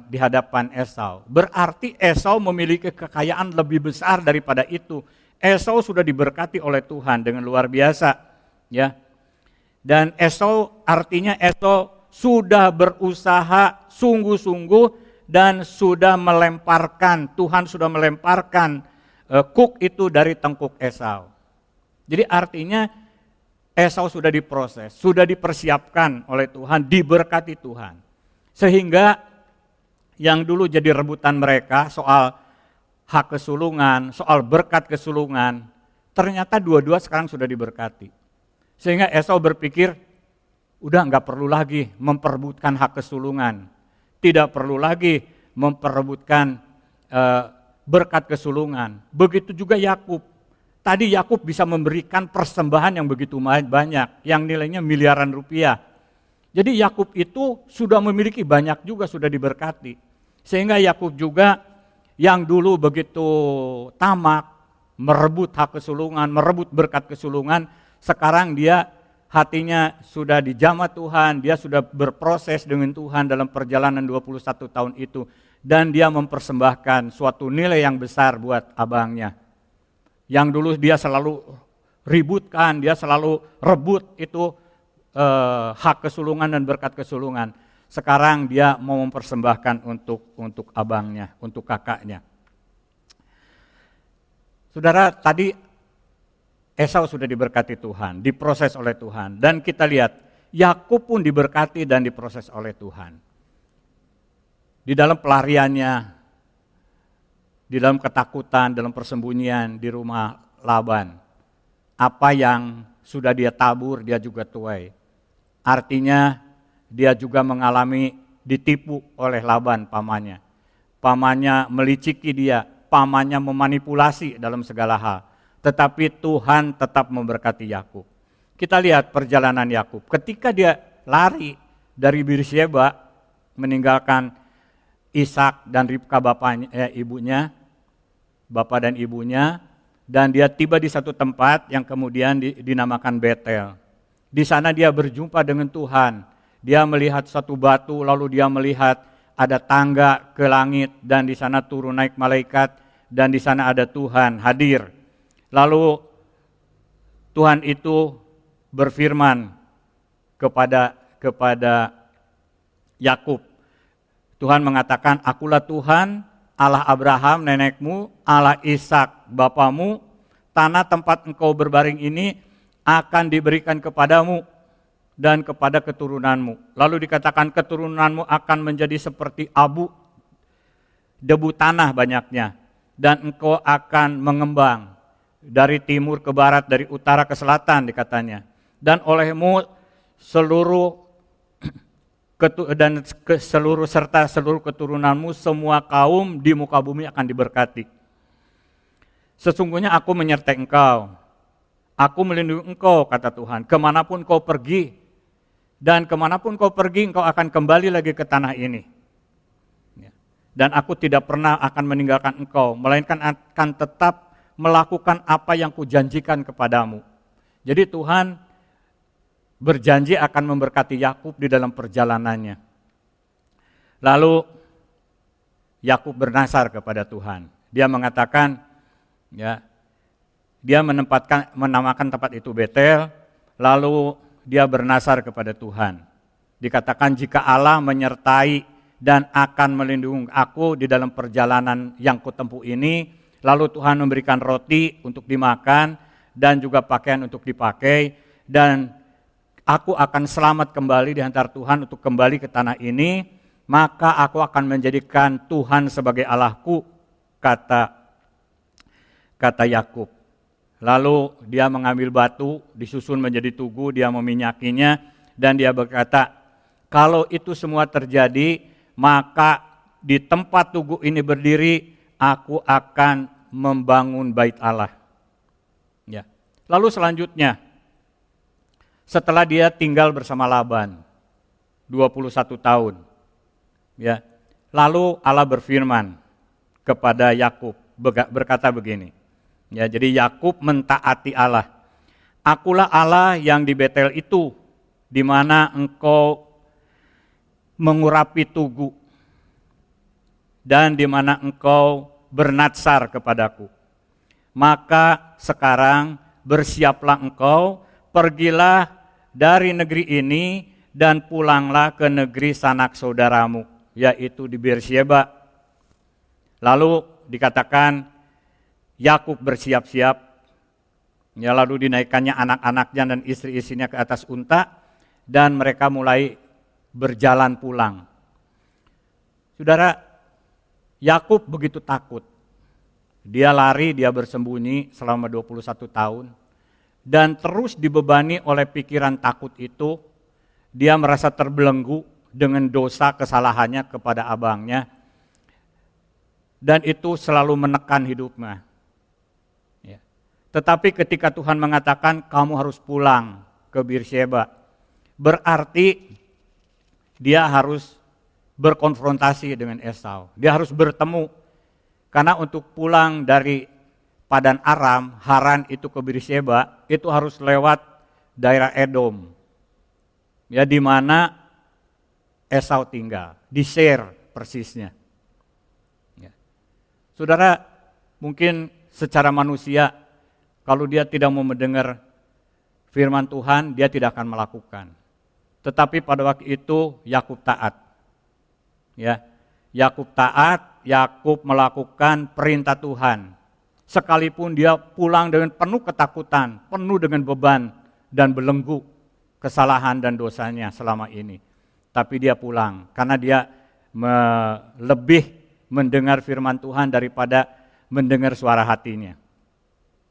di hadapan Esau. Berarti Esau memiliki kekayaan lebih besar daripada itu. Esau sudah diberkati oleh Tuhan dengan luar biasa, ya. Dan Esau artinya Esau sudah berusaha sungguh-sungguh dan sudah melemparkan, Tuhan sudah melemparkan kuk itu dari tengkuk Esau. Jadi artinya Esau sudah diproses, sudah dipersiapkan oleh Tuhan, diberkati Tuhan. Sehingga yang dulu jadi rebutan mereka soal hak kesulungan, soal berkat kesulungan, ternyata dua-dua sekarang sudah diberkati. Sehingga Esau berpikir, udah nggak perlu lagi memperebutkan hak kesulungan, tidak perlu lagi memperebutkan berkat kesulungan. Begitu juga Yakub. Tadi Yakub bisa memberikan persembahan yang begitu banyak, yang nilainya miliaran rupiah. Jadi Yakub itu sudah memiliki banyak juga, sudah diberkati. Sehingga Yakub juga yang dulu begitu tamak, merebut hak kesulungan, merebut berkat kesulungan, sekarang dia hatinya sudah dijamah Tuhan, dia sudah berproses dengan Tuhan dalam perjalanan 21 tahun itu. Dan dia mempersembahkan suatu nilai yang besar buat abangnya. Yang dulu dia selalu ributkan, dia selalu rebut itu hak kesulungan dan berkat kesulungan. Sekarang dia mau mempersembahkan untuk abangnya, untuk kakaknya. Saudara, tadi Esau sudah diberkati Tuhan, diproses oleh Tuhan. Dan kita lihat, Yakub pun diberkati dan diproses oleh Tuhan. Di dalam pelariannya, di dalam ketakutan, dalam persembunyian di rumah Laban. Apa yang sudah dia tabur, dia juga tuai. Artinya, dia juga mengalami ditipu oleh Laban pamannya. Pamannya meliciki dia, pamannya memanipulasi dalam segala hal. Tetapi Tuhan tetap memberkati Yakub. Kita lihat perjalanan Yakub. Ketika dia lari dari Beersheba, meninggalkan Ishak dan Ribka ibunya, bapak dan ibunya, dan dia tiba di satu tempat yang kemudian dinamakan Betel. Di sana dia berjumpa dengan Tuhan. Dia melihat satu batu, lalu dia melihat ada tangga ke langit, dan di sana turun naik malaikat, dan di sana ada Tuhan hadir. Lalu Tuhan itu berfirman kepada Yakub. Tuhan mengatakan, akulah Tuhan, Allah Abraham nenekmu, Allah Ishak bapamu, tanah tempat engkau berbaring ini akan diberikan kepadamu dan kepada keturunanmu. Lalu dikatakan keturunanmu akan menjadi seperti abu, debu tanah banyaknya, dan engkau akan mengembang dari timur ke barat, dari utara ke selatan dikatanya. Dan olehmu seluruh serta seluruh keturunanmu, semua kaum di muka bumi akan diberkati. Sesungguhnya aku menyertai engkau, aku melindungi engkau, kata Tuhan, kemanapun kau pergi. Dan kemanapun kau pergi, engkau akan kembali lagi ke tanah ini. Dan aku tidak pernah akan meninggalkan engkau, melainkan akan tetap melakukan apa yang kujanjikan kepadamu. Jadi Tuhan berjanji akan memberkati Yakub di dalam perjalanannya. Lalu Yakub bernasar kepada Tuhan. Dia mengatakan, ya, dia menamakan tempat itu Betel, lalu dia bernasar kepada Tuhan. Dikatakan jika Allah menyertai dan akan melindungi aku di dalam perjalanan yang kutempuh ini, lalu Tuhan memberikan roti untuk dimakan dan juga pakaian untuk dipakai, dan aku akan selamat kembali di antara Tuhan untuk kembali ke tanah ini, maka aku akan menjadikan Tuhan sebagai Allahku, kata Yakub. Lalu dia mengambil batu, disusun menjadi tugu, dia meminyakinya, dan dia berkata, kalau itu semua terjadi, maka di tempat tugu ini berdiri, aku akan membangun bait Allah. Ya. Lalu selanjutnya, setelah dia tinggal bersama Laban, 21 tahun, ya, lalu Allah berfirman kepada Yakub, berkata begini, ya, jadi Yakub mentaati Allah. Akulah Allah yang di Betel itu, di mana engkau mengurapi tugu, dan di mana engkau bernatsar kepadaku. Maka sekarang bersiaplah engkau, pergilah dari negeri ini, dan pulanglah ke negeri sanak saudaramu, yaitu di Beersheba. Lalu dikatakan Yakub bersiap-siap, ya, lalu dinaikkannya anak-anaknya dan istri-istrinya ke atas unta, dan mereka mulai berjalan pulang. Saudara, Yakub begitu takut. Dia lari, dia bersembunyi selama 21 tahun, dan terus dibebani oleh pikiran takut itu. Dia merasa terbelenggu dengan dosa kesalahannya kepada abangnya, dan itu selalu menekan hidupnya. Ya. Tetapi ketika Tuhan mengatakan kamu harus pulang ke Beersheba, berarti dia harus berkonfrontasi dengan Esau. Dia harus bertemu, karena untuk pulang dari Padan Aram, Haran itu ke Beersheba, itu harus lewat daerah Edom, ya, di mana Esau tinggal, di Seir persisnya. Ya. Saudara, mungkin secara manusia, kalau dia tidak mau mendengar firman Tuhan, dia tidak akan melakukan. Tetapi pada waktu itu Yakub taat. Ya, Yakub taat, Yakub melakukan perintah Tuhan. Sekalipun dia pulang dengan penuh ketakutan, penuh dengan beban dan belenggu kesalahan dan dosanya selama ini. Tapi dia pulang karena dia lebih mendengar firman Tuhan daripada mendengar suara hatinya.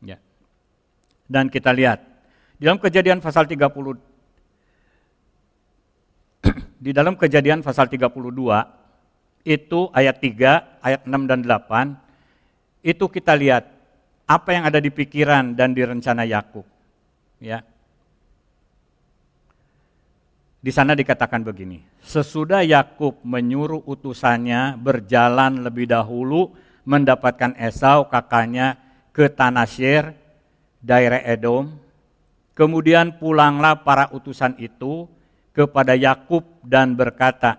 Ya. Dan kita lihat di dalam Kejadian pasal 30, di dalam Kejadian pasal 32 itu ayat 3, ayat 6 dan 8, itu kita lihat apa yang ada di pikiran dan di rencana Yakub. Ya. Di sana dikatakan begini, sesudah Yakub menyuruh utusannya berjalan lebih dahulu mendapatkan Esau kakaknya ke tanah Seir, daerah Edom, kemudian pulanglah para utusan itu kepada Yakub dan berkata,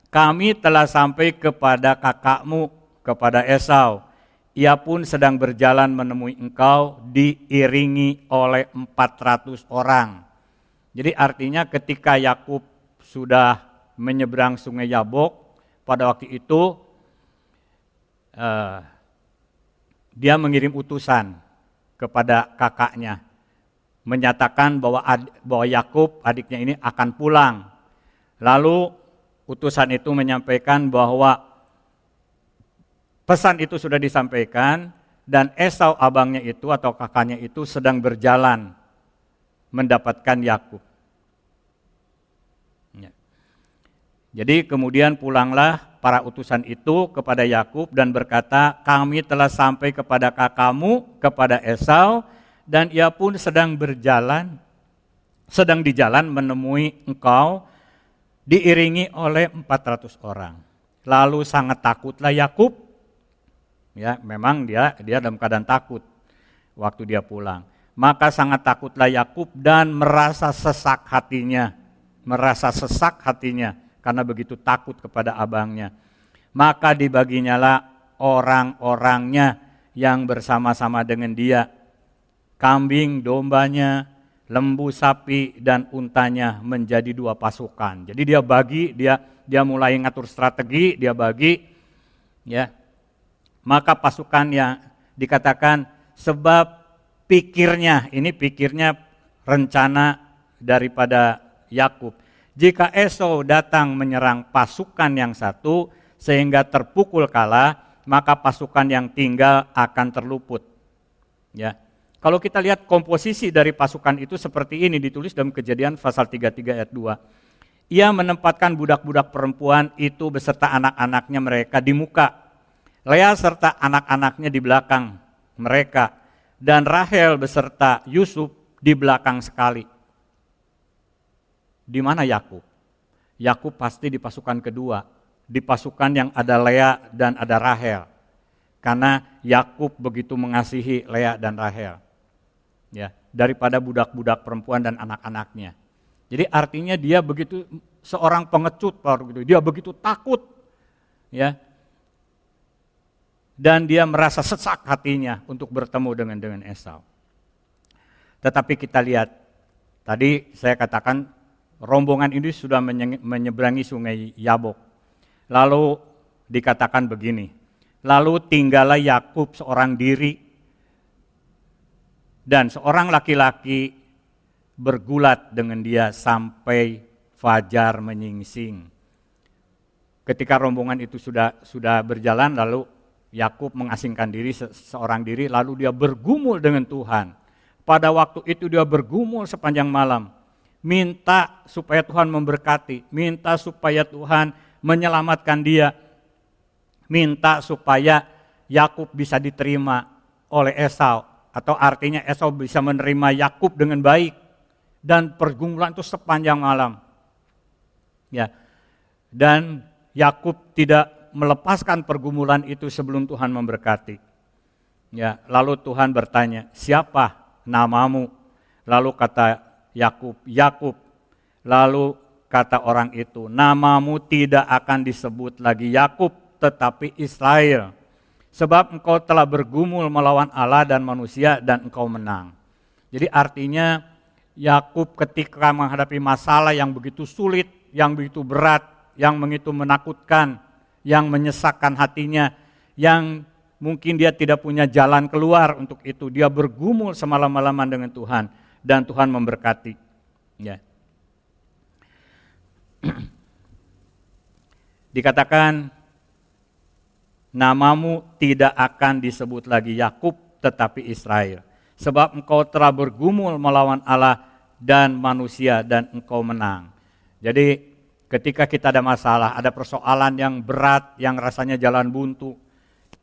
kami telah sampai kepada kakakmu, kepada Esau. Ia pun sedang berjalan menemui engkau, diiringi oleh 400 orang. Jadi artinya ketika Yakub sudah menyeberang sungai Yabok, pada waktu itu dia mengirim utusan kepada kakaknya, menyatakan bahwa Yakub adiknya ini akan pulang. Lalu utusan itu menyampaikan bahwa pesan itu sudah disampaikan dan Esau abangnya itu atau kakaknya itu sedang berjalan mendapatkan Yakub. Ya. Jadi kemudian pulanglah para utusan itu kepada Yakub dan berkata, kami telah sampai kepada kakakmu, kepada Esau, dan ia pun sedang di jalan menemui engkau, diiringi oleh 400 orang. Lalu sangat takutlah Yakub. Ya, memang dia dalam keadaan takut waktu dia pulang. Maka sangat takutlah Yakub dan merasa sesak hatinya karena begitu takut kepada abangnya. Maka dibaginyalah orang-orangnya yang bersama-sama dengan dia, kambing, dombanya, lembu, sapi, dan untanya menjadi 2 pasukan. Jadi dia bagi, dia mulai ngatur strategi, dia bagi, ya. Maka pasukan yang dikatakan sebab pikirnya rencana daripada Yakub. Jika Esau datang menyerang pasukan yang satu sehingga terpukul kalah, maka pasukan yang tinggal akan terluput. Ya. Kalau kita lihat komposisi dari pasukan itu seperti ini, ditulis dalam Kejadian pasal 33 ayat 2. Ia menempatkan budak-budak perempuan itu beserta anak-anaknya mereka di muka, Lea serta anak-anaknya di belakang mereka, dan Rahel beserta Yusuf di belakang sekali. Di mana Yakub? Yakub pasti di pasukan kedua, di pasukan yang ada Lea dan ada Rahel. Karena Yakub begitu mengasihi Lea dan Rahel. Ya, daripada budak-budak perempuan dan anak-anaknya. Jadi artinya dia begitu seorang pengecut, dia begitu takut, ya, dan dia merasa sesak hatinya untuk bertemu dengan Esau. Tetapi kita lihat, tadi saya katakan rombongan ini sudah menyeberangi sungai Yabok. Lalu dikatakan begini, lalu tinggallah Yakub seorang diri, dan seorang laki-laki bergulat dengan dia sampai fajar menyingsing. Ketika rombongan itu sudah berjalan, lalu Yakub mengasingkan diri seorang diri, lalu dia bergumul dengan Tuhan. Pada waktu itu dia bergumul sepanjang malam, minta supaya Tuhan memberkati, minta supaya Tuhan menyelamatkan dia, minta supaya Yakub bisa diterima oleh Esau, atau artinya Esau bisa menerima Yakub dengan baik, dan pergumulan itu sepanjang malam. Ya. Dan Yakub tidak melepaskan pergumulan itu sebelum Tuhan memberkati. Ya, lalu Tuhan bertanya, "Siapa namamu?" Lalu kata Yakub, "Yakub." Lalu kata orang itu, "Namamu tidak akan disebut lagi Yakub, tetapi Israel. Sebab engkau telah bergumul melawan Allah dan manusia dan engkau menang." Jadi artinya Yakub ketika menghadapi masalah yang begitu sulit, yang begitu berat, yang begitu menakutkan, yang menyesakkan hatinya, yang mungkin dia tidak punya jalan keluar untuk itu, dia bergumul semalam-malaman dengan Tuhan dan Tuhan memberkati. Ya. Dikatakan, "Namamu tidak akan disebut lagi Yakub tetapi Israel. Sebab engkau telah bergumul melawan Allah dan manusia dan engkau menang." Jadi ketika kita ada masalah, ada persoalan yang berat, yang rasanya jalan buntu,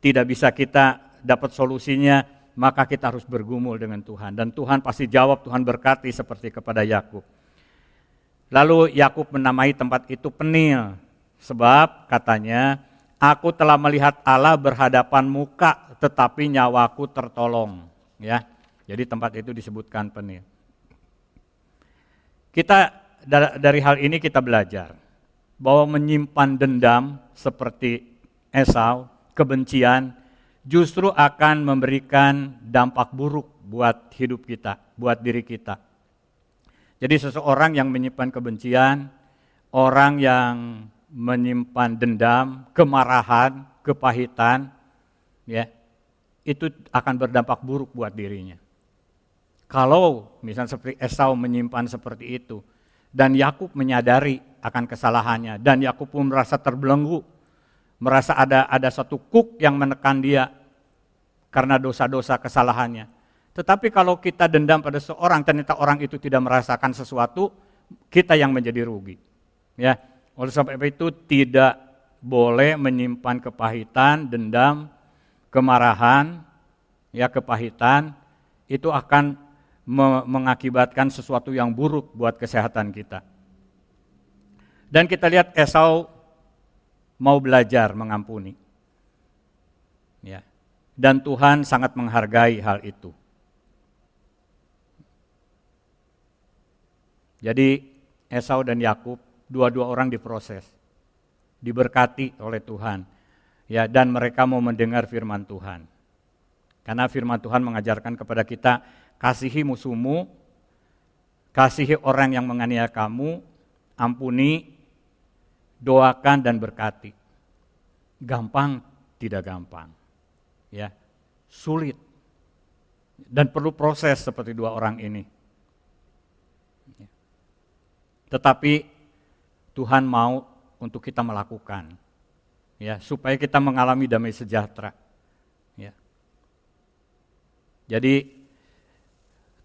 tidak bisa kita dapat solusinya, maka kita harus bergumul dengan Tuhan. Dan Tuhan pasti jawab, Tuhan berkati seperti kepada Yakub. Lalu Yakub menamai tempat itu Penil, sebab katanya, "Aku telah melihat Allah berhadapan muka, tetapi nyawaku tertolong." Ya, jadi tempat itu disebutkan Penil. Kita dari hal ini kita belajar bahwa menyimpan dendam seperti Esau, kebencian, justru akan memberikan dampak buruk buat hidup kita, buat diri kita. Jadi seseorang yang menyimpan kebencian, orang yang menyimpan dendam, kemarahan, kepahitan, ya, itu akan berdampak buruk buat dirinya. Kalau misalnya seperti Esau menyimpan seperti itu, dan Yakub menyadari akan kesalahannya, dan Yakub pun merasa terbelenggu, merasa ada satu kuk yang menekan dia karena dosa-dosa kesalahannya. Tetapi kalau kita dendam pada seorang, ternyata orang itu tidak merasakan sesuatu, kita yang menjadi rugi. Ya, oleh sebab itu tidak boleh menyimpan kepahitan, dendam, kemarahan, ya kepahitan, itu akan mengakibatkan sesuatu yang buruk buat kesehatan kita. Dan kita lihat Esau mau belajar mengampuni. Ya. Dan Tuhan sangat menghargai hal itu. Jadi Esau dan Yakub dua-dua orang diproses, diberkati oleh Tuhan. Ya, dan mereka mau mendengar firman Tuhan. Karena firman Tuhan mengajarkan kepada kita, kasihi musuhmu, kasihi orang yang menganiaya kamu, ampuni, doakan dan berkati. Gampang? Tidak gampang. Ya, sulit. Dan perlu proses seperti dua orang ini. Tetapi Tuhan mau untuk kita melakukan, ya, supaya kita mengalami damai sejahtera. Ya. Jadi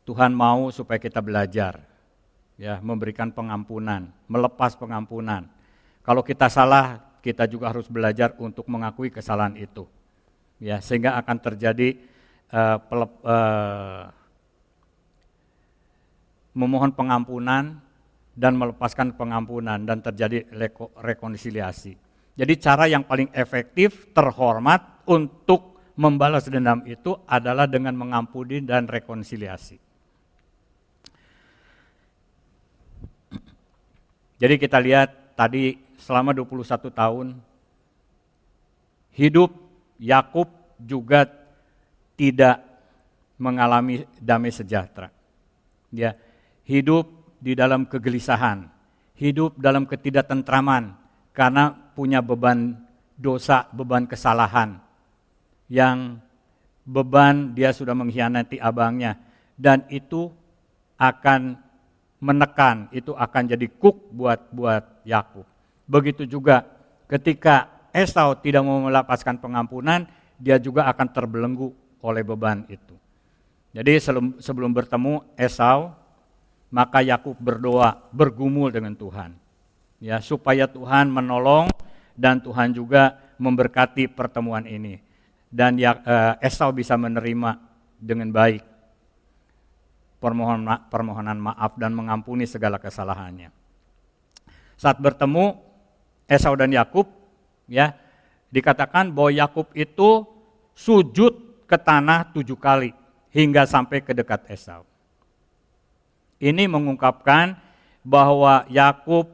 Tuhan mau supaya kita belajar, ya, memberikan pengampunan, melepas pengampunan. Kalau kita salah, kita juga harus belajar untuk mengakui kesalahan itu, ya, sehingga akan terjadi memohon pengampunan dan melepaskan pengampunan dan terjadi rekonsiliasi. Jadi cara yang paling efektif, terhormat untuk membalas dendam itu adalah dengan mengampuni dan rekonsiliasi. Jadi kita lihat tadi selama 21 tahun hidup Yakub juga tidak mengalami damai sejahtera. Ya, hidup di dalam kegelisahan, hidup dalam ketidaktentraman karena punya beban dosa, beban kesalahan. Yang beban dia sudah mengkhianati abangnya dan itu akan menekan, itu akan jadi kuk buat Yakub. Begitu juga ketika Esau tidak mau melepaskan pengampunan, dia juga akan terbelenggu oleh beban itu. Jadi sebelum bertemu Esau, maka Yakub berdoa, bergumul dengan Tuhan, ya, supaya Tuhan menolong dan Tuhan juga memberkati pertemuan ini dan Esau bisa menerima dengan baik permohonan maaf dan mengampuni segala kesalahannya. Saat bertemu Esau dan Yakub, ya, dikatakan bahwa Yakub itu sujud ke tanah 7 kali hingga sampai ke dekat Esau. Ini mengungkapkan bahwa Yakub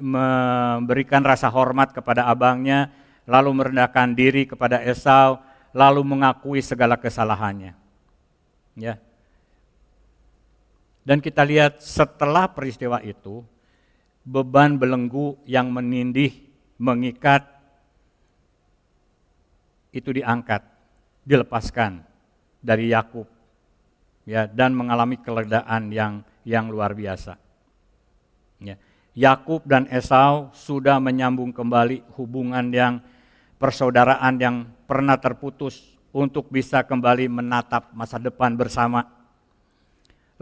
memberikan rasa hormat kepada abangnya, lalu merendahkan diri kepada Esau, lalu mengakui segala kesalahannya. Ya. Dan kita lihat setelah peristiwa itu, beban belenggu yang menindih, mengikat, itu diangkat, dilepaskan dari Yakub, ya, dan mengalami keledaan yang luar biasa. Ya. Yakub dan Esau sudah menyambung kembali hubungan yang persaudaraan yang pernah terputus untuk bisa kembali menatap masa depan bersama.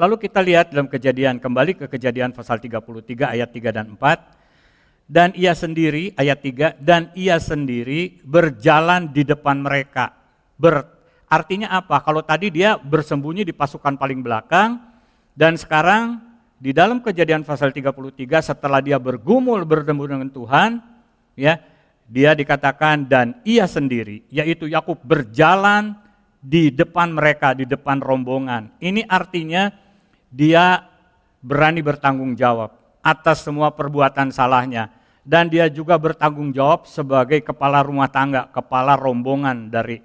Lalu kita lihat dalam kembali ke Kejadian pasal 33 ayat 3 dan 4. Dan ia sendiri, ayat 3, dan ia sendiri berjalan di depan mereka. Artinya apa? Kalau tadi dia bersembunyi di pasukan paling belakang, dan sekarang di dalam Kejadian pasal 33 setelah dia bergumul bertemu dengan Tuhan, ya, dia dikatakan dan ia sendiri, yaitu Yakub berjalan di depan mereka, di depan rombongan. Ini artinya dia berani bertanggung jawab atas semua perbuatan salahnya. Dan dia juga bertanggung jawab sebagai kepala rumah tangga, kepala rombongan dari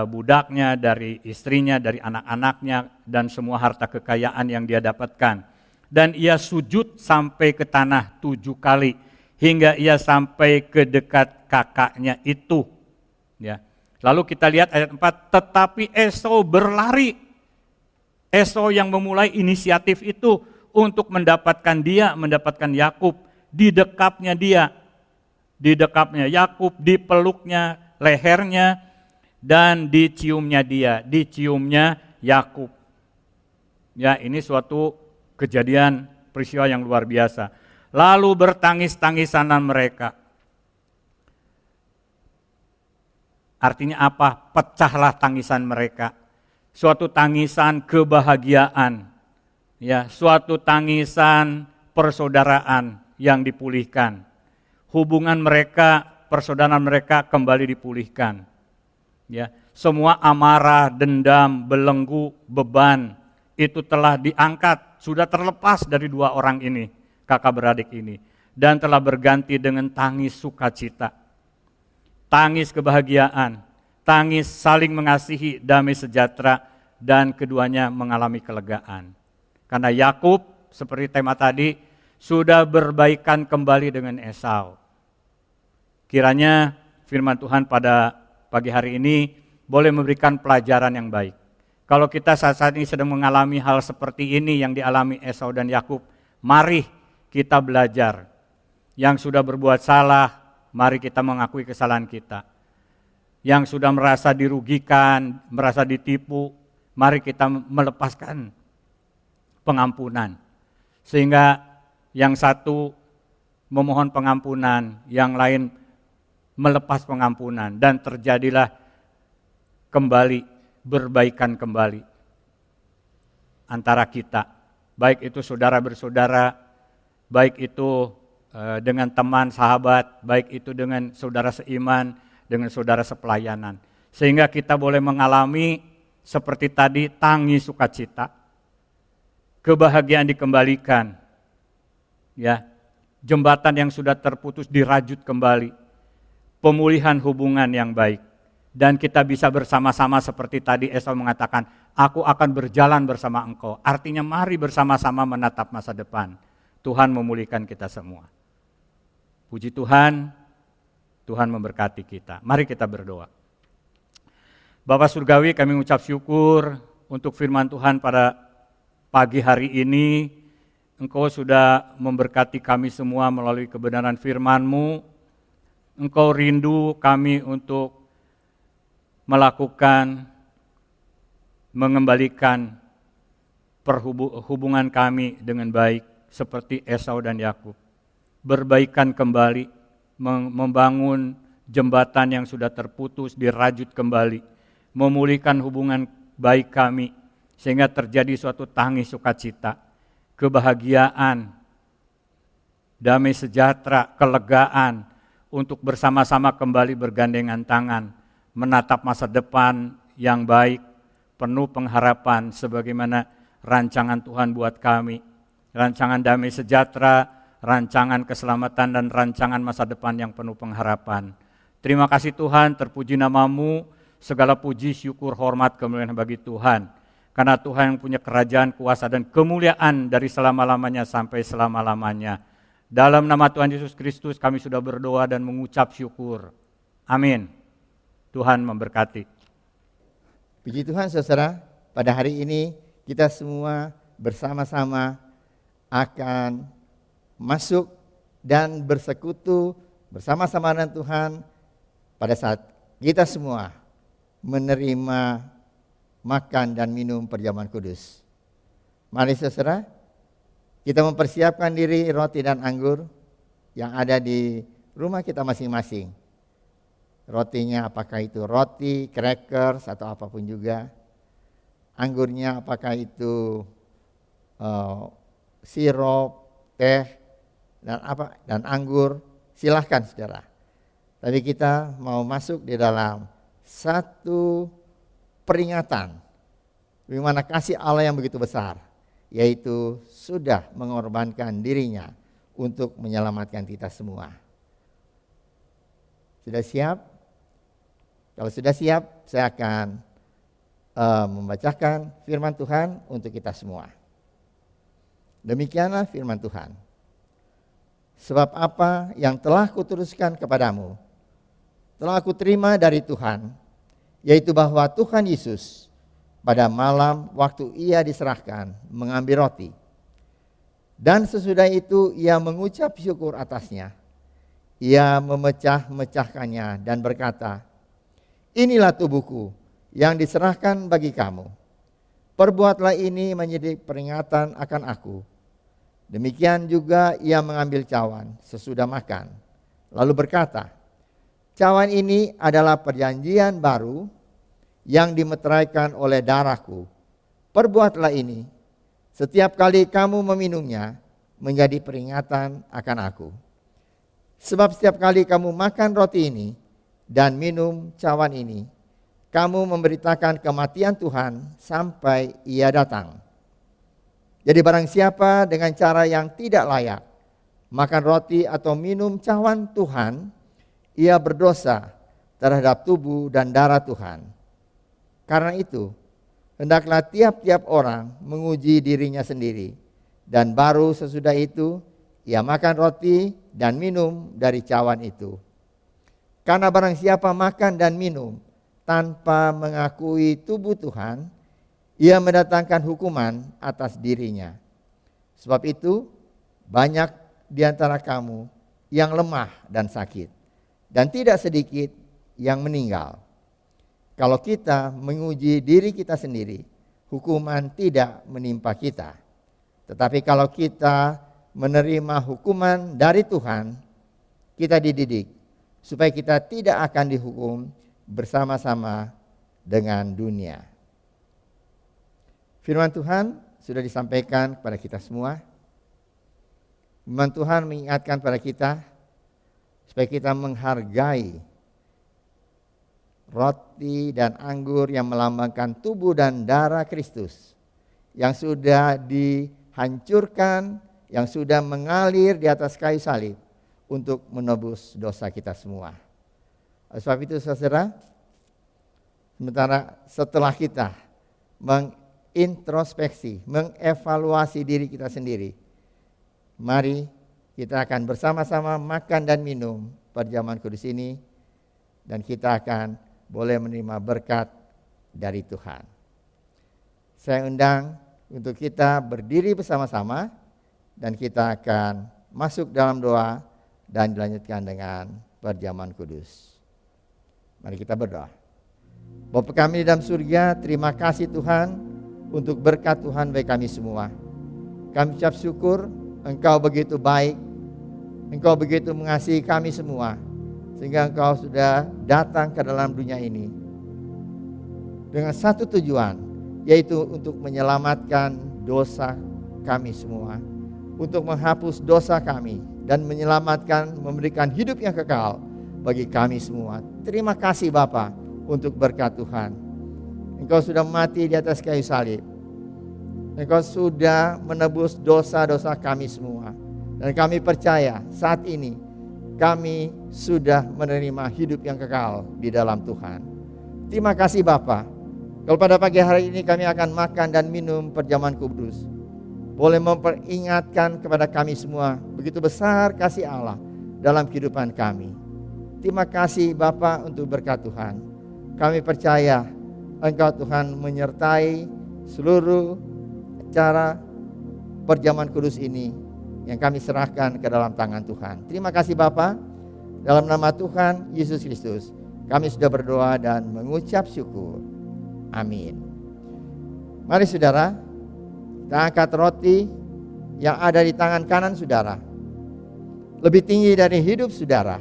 budaknya, dari istrinya, dari anak-anaknya, dan semua harta kekayaan yang dia dapatkan. Dan ia sujud sampai ke tanah 7 kali, hingga ia sampai ke dekat kakaknya itu. Ya. Lalu kita lihat ayat 4, tetapi Esau berlari. Esau yang memulai inisiatif itu untuk mendapatkan Yakub, didekapnya Yakub, dipeluknya lehernya, dan diciumnya Yakub. Ya, ini suatu kejadian peristiwa yang luar biasa. Lalu bertangis-tangisanan mereka. Artinya apa? Pecahlah tangisan mereka. Suatu tangisan kebahagiaan. Ya, suatu tangisan persaudaraan yang dipulihkan. Hubungan mereka, persaudaraan mereka kembali dipulihkan. Ya, semua amarah, dendam, belenggu, beban itu telah diangkat, sudah terlepas dari 2 orang ini, kakak beradik ini, dan telah berganti dengan tangis sukacita, tangis kebahagiaan, tangis saling mengasihi, damai sejahtera, dan keduanya mengalami kelegaan. Karena Yakub, seperti tema tadi, sudah berbaikan kembali dengan Esau. Kiranya firman Tuhan pada pagi hari ini boleh memberikan pelajaran yang baik. Kalau kita saat ini sedang mengalami hal seperti ini yang dialami Esau dan Yakub, mari kita belajar. Yang sudah berbuat salah, mari kita mengakui kesalahan kita. yang sudah merasa dirugikan, merasa ditipu, mari kita melepaskan pengampunan. Sehingga yang satu memohon pengampunan, yang lain melepas pengampunan, dan terjadilah kembali, berbaikan kembali antara kita. Baik itu saudara bersaudara, baik itu dengan teman, sahabat, baik itu dengan saudara seiman, dengan saudara sepelayanan. Sehingga kita boleh mengalami seperti tadi, tangis sukacita, kebahagiaan dikembalikan, ya, jembatan yang sudah terputus dirajut kembali, pemulihan hubungan yang baik. Dan kita bisa bersama-sama seperti tadi Esau mengatakan, aku akan berjalan bersama engkau. Artinya mari bersama-sama menatap masa depan. Tuhan memulihkan kita semua. Puji Tuhan, Tuhan memberkati kita. Mari kita berdoa. Bapa Surgawi, kami mengucap syukur untuk firman Tuhan pada pagi hari ini. Engkau sudah memberkati kami semua melalui kebenaran firman-Mu. Engkau rindu kami untuk melakukan, mengembalikan hubungan kami dengan baik seperti Esau dan Yakub. Berbaikan kembali, membangun jembatan yang sudah terputus, dirajut kembali, memulihkan hubungan baik kami, sehingga terjadi suatu tangis sukacita, kebahagiaan, damai sejahtera, kelegaan, untuk bersama-sama kembali bergandengan tangan, menatap masa depan yang baik, penuh pengharapan sebagaimana rancangan Tuhan buat kami, rancangan damai sejahtera, rancangan keselamatan dan rancangan masa depan yang penuh pengharapan. Terima kasih Tuhan, terpuji nama-Mu, segala puji, syukur, hormat, kemuliaan bagi Tuhan. Karena Tuhan yang punya kerajaan, kuasa, dan kemuliaan dari selama-lamanya sampai selama-lamanya. Dalam nama Tuhan Yesus Kristus kami sudah berdoa dan mengucap syukur. Amin. Tuhan memberkati. Puji Tuhan saudara, pada hari ini kita semua bersama-sama akan masuk dan bersekutu bersama-sama dengan Tuhan pada saat kita semua menerima makan dan minum perjamuan kudus. Mari saudara, kita mempersiapkan diri roti dan anggur yang ada di rumah kita masing-masing. Rotinya apakah itu roti, crackers atau apapun juga. Anggurnya apakah itu sirup, teh, dan anggur, silahkan saudara. Tapi kita mau masuk di dalam satu peringatan di mana kasih Allah yang begitu besar, yaitu sudah mengorbankan dirinya untuk menyelamatkan kita semua. Sudah siap? Kalau sudah siap, saya akan membacakan firman Tuhan untuk kita semua. Demikianlah firman Tuhan. Sebab apa yang telah kuteruskan kepadamu, telah aku terima dari Tuhan, yaitu bahwa Tuhan Yesus pada malam waktu ia diserahkan mengambil roti. Dan sesudah itu ia mengucap syukur atasnya. Ia memecah-mecahkannya dan berkata, inilah tubuhku yang diserahkan bagi kamu. Perbuatlah ini menjadi peringatan akan aku. Demikian juga ia mengambil cawan sesudah makan, lalu berkata, cawan ini adalah perjanjian baru yang dimeteraikan oleh darahku. Perbuatlah ini setiap kali kamu meminumnya menjadi peringatan akan aku. Sebab setiap kali kamu makan roti ini dan minum cawan ini, kamu memberitakan kematian Tuhan sampai ia datang. Jadi barang siapa dengan cara yang tidak layak makan roti atau minum cawan Tuhan, ia berdosa terhadap tubuh dan darah Tuhan. Karena itu, hendaklah tiap-tiap orang menguji dirinya sendiri, dan baru sesudah itu ia makan roti dan minum dari cawan itu. Karena barang siapa makan dan minum tanpa mengakui tubuh Tuhan, ia mendatangkan hukuman atas dirinya. Sebab itu banyak di antara kamu yang lemah dan sakit, dan tidak sedikit yang meninggal. Kalau kita menguji diri kita sendiri, hukuman tidak menimpa kita. Tetapi kalau kita menerima hukuman dari Tuhan, kita dididik supaya kita tidak akan dihukum bersama-sama dengan dunia. Firman Tuhan sudah disampaikan kepada kita semua. Firman Tuhan mengingatkan pada kita supaya kita menghargai roti dan anggur yang melambangkan tubuh dan darah Kristus yang sudah dihancurkan, yang sudah mengalir di atas kayu salib untuk menebus dosa kita semua. Sebab itu saudara, setelah kita mengintrospeksi, mengevaluasi diri kita sendiri, mari kita akan bersama-sama makan dan minum perjamuan kudus ini, dan kita akan boleh menerima berkat dari Tuhan. Saya undang untuk kita berdiri bersama-sama dan kita akan masuk dalam doa dan dilanjutkan dengan perjamuan kudus. Mari kita berdoa. Bapa kami di dalam surga, terima kasih Tuhan untuk berkat Tuhan bagi kami semua. Kami ucap syukur, Engkau begitu baik, Engkau begitu mengasihi kami semua, sehingga Engkau sudah datang ke dalam dunia ini dengan satu tujuan, yaitu untuk menyelamatkan dosa kami semua, untuk menghapus dosa kami dan menyelamatkan, memberikan hidup yang kekal bagi kami semua. Terima kasih Bapa untuk berkat Tuhan. Engkau sudah mati di atas kayu salib. Engkau sudah menebus dosa-dosa kami semua. Dan kami percaya saat ini kami sudah menerima hidup yang kekal di dalam Tuhan. Terima kasih Bapa. Kalau pada pagi hari ini kami akan makan dan minum perjamuan kudus, boleh memperingatkan kepada kami semua begitu besar kasih Allah dalam kehidupan kami. Terima kasih Bapa untuk berkat Tuhan. Kami percaya Engkau Tuhan menyertai seluruh acara perjamuan kudus ini yang kami serahkan ke dalam tangan Tuhan. Terima kasih Bapa. Dalam nama Tuhan Yesus Kristus kami sudah berdoa dan mengucap syukur. Amin. Mari saudara, kita angkat roti yang ada di tangan kanan saudara. Lebih tinggi dari hidup saudara.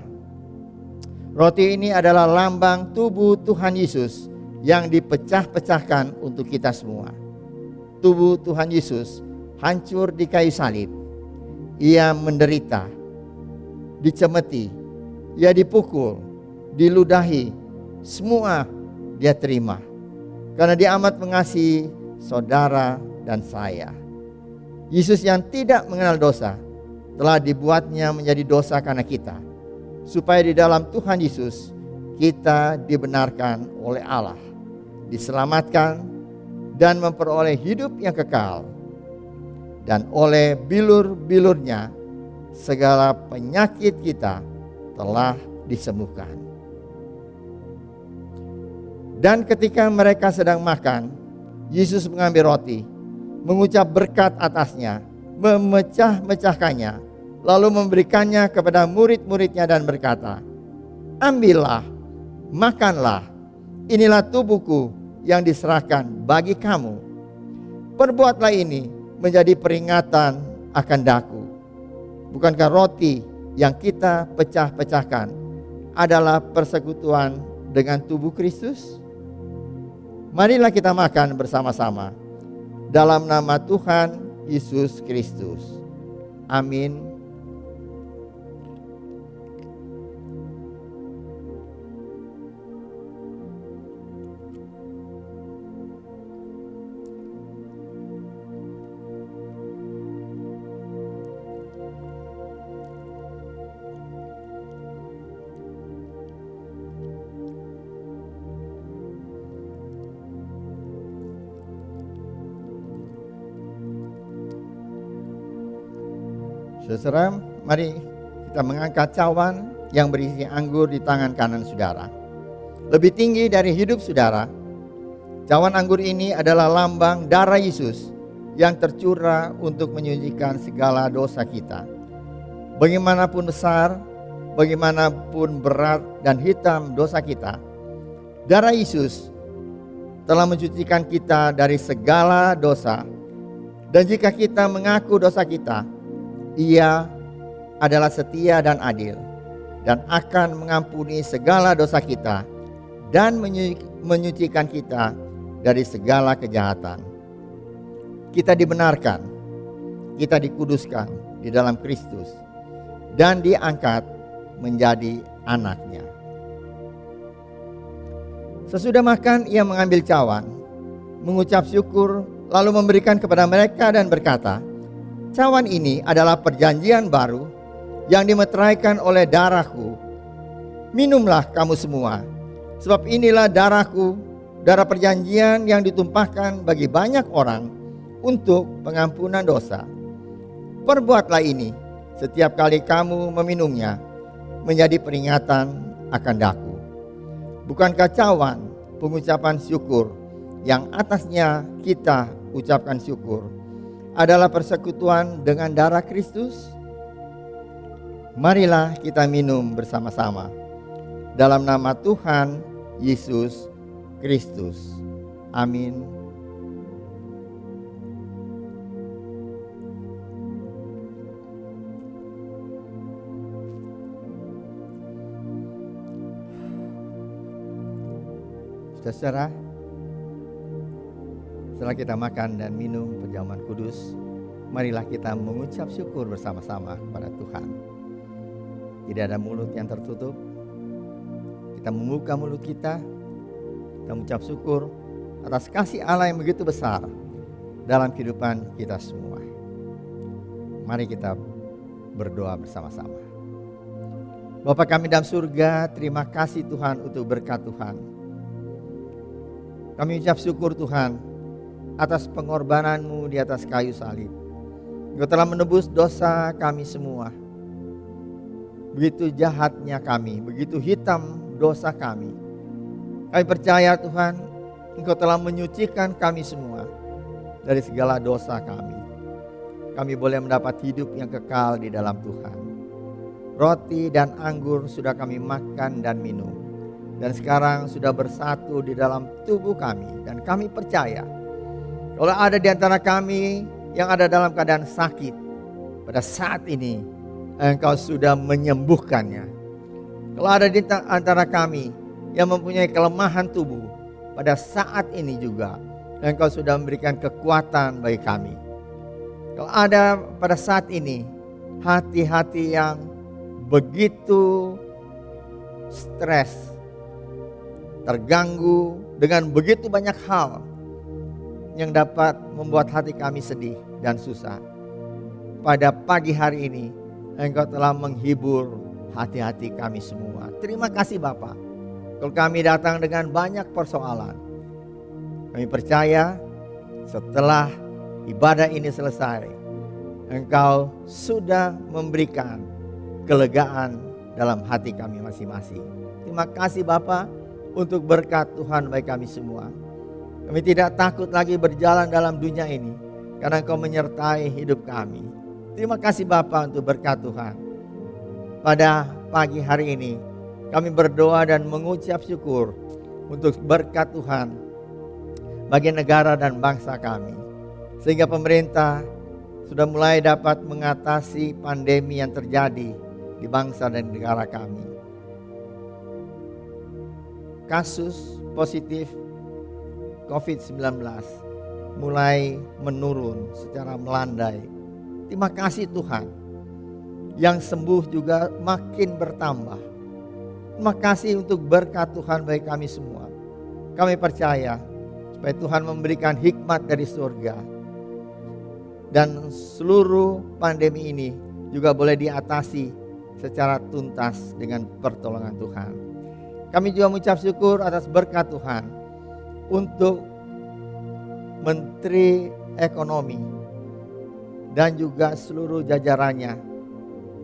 Roti ini adalah lambang tubuh Tuhan Yesus yang dipecah-pecahkan untuk kita semua. Tubuh Tuhan Yesus hancur di kayu salib. Ia menderita, dicemeti, ia dipukul, diludahi, semua dia terima. Karena dia amat mengasihi saudara dan saya. Yesus yang tidak mengenal dosa telah dibuatnya menjadi dosa karena kita, supaya di dalam Tuhan Yesus kita dibenarkan oleh Allah, diselamatkan dan memperoleh hidup yang kekal. Dan oleh bilur-bilurnya segala penyakit kita telah disembuhkan. Dan ketika mereka sedang makan, Yesus mengambil roti, mengucap berkat atasnya, memecah-mecahkannya, lalu memberikannya kepada murid-muridnya dan berkata, "Ambillah, makanlah, inilah tubuhku yang diserahkan bagi kamu. Perbuatlah ini menjadi peringatan akan daku." Bukankah roti yang kita pecah-pecahkan adalah persekutuan dengan tubuh Kristus? Marilah kita makan bersama-sama dalam nama Tuhan Yesus Kristus. Amin. Saudara, mari kita mengangkat cawan yang berisi anggur di tangan kanan saudara. Lebih tinggi dari hidup saudara, cawan anggur ini adalah lambang darah Yesus yang tercurah untuk menyucikan segala dosa kita. Bagaimanapun besar, bagaimanapun berat dan hitam dosa kita, Darah Yesus telah mencucikan kita dari segala dosa. Dan jika kita mengaku dosa kita, Ia adalah setia dan adil dan akan mengampuni segala dosa kita dan menyucikan kita dari segala kejahatan. Kita dibenarkan, kita dikuduskan di dalam Kristus dan diangkat menjadi anak-Nya. Sesudah makan, Ia mengambil cawan, mengucap syukur, lalu memberikan kepada mereka dan berkata, "Cawan ini adalah perjanjian baru yang dimeteraikan oleh darahku. Minumlah kamu semua, sebab inilah darahku, darah perjanjian yang ditumpahkan bagi banyak orang untuk pengampunan dosa. Perbuatlah ini setiap kali kamu meminumnya, menjadi peringatan akan daku." Bukankah cawan pengucapan syukur yang atasnya kita ucapkan syukur adalah persekutuan dengan darah Kristus? Marilah kita minum bersama-sama dalam nama Tuhan Yesus Kristus. Amin. Saudara, setelah kita makan dan minum perjamuan kudus, marilah kita mengucap syukur bersama-sama kepada Tuhan. Tidak ada mulut yang tertutup. Kita membuka mulut kita mengucap syukur atas kasih Allah yang begitu besar dalam kehidupan kita semua. Mari kita berdoa bersama-sama. Bapa kami dalam surga, terima kasih Tuhan untuk berkat Tuhan. Kami ucap syukur Tuhan atas pengorbanan-Mu di atas kayu salib. Engkau telah menebus dosa kami semua. Begitu jahatnya kami, begitu hitam dosa kami. Kami percaya Tuhan, Engkau telah menyucikan kami semua dari segala dosa kami. Kami boleh mendapat hidup yang kekal di dalam Tuhan. Roti dan anggur sudah kami makan dan minum, dan sekarang sudah bersatu di dalam tubuh kami. Dan kami percaya, kalau ada di antara kami yang ada dalam keadaan sakit, pada saat ini Engkau sudah menyembuhkannya. Kalau ada di antara kami yang mempunyai kelemahan tubuh, pada saat ini juga Engkau sudah memberikan kekuatan bagi kami. Kalau ada pada saat ini hati-hati yang begitu stres, terganggu dengan begitu banyak hal yang dapat membuat hati kami sedih dan susah, pada pagi hari ini Engkau telah menghibur hati-hati kami semua. Terima kasih Bapa. Kalau kami datang dengan banyak persoalan, kami percaya setelah ibadah ini selesai, Engkau sudah memberikan kelegaan dalam hati kami masing-masing. Terima kasih Bapa untuk berkat Tuhan bagi kami semua. Kami tidak takut lagi berjalan dalam dunia ini, karena Engkau menyertai hidup kami. Terima kasih Bapa untuk berkat Tuhan. Pada pagi hari ini kami berdoa dan mengucap syukur untuk berkat Tuhan bagi negara dan bangsa kami, sehingga pemerintah sudah mulai dapat mengatasi pandemi yang terjadi di bangsa dan negara kami. Kasus positif COVID-19 mulai menurun secara melandai. Terima kasih Tuhan. Yang sembuh juga makin bertambah. Terima kasih untuk berkat Tuhan bagi kami semua. Kami percaya supaya Tuhan memberikan hikmat dari surga, dan seluruh pandemi ini juga boleh diatasi secara tuntas dengan pertolongan Tuhan. Kami juga mengucap syukur atas berkat Tuhan untuk Menteri Ekonomi dan juga seluruh jajarannya,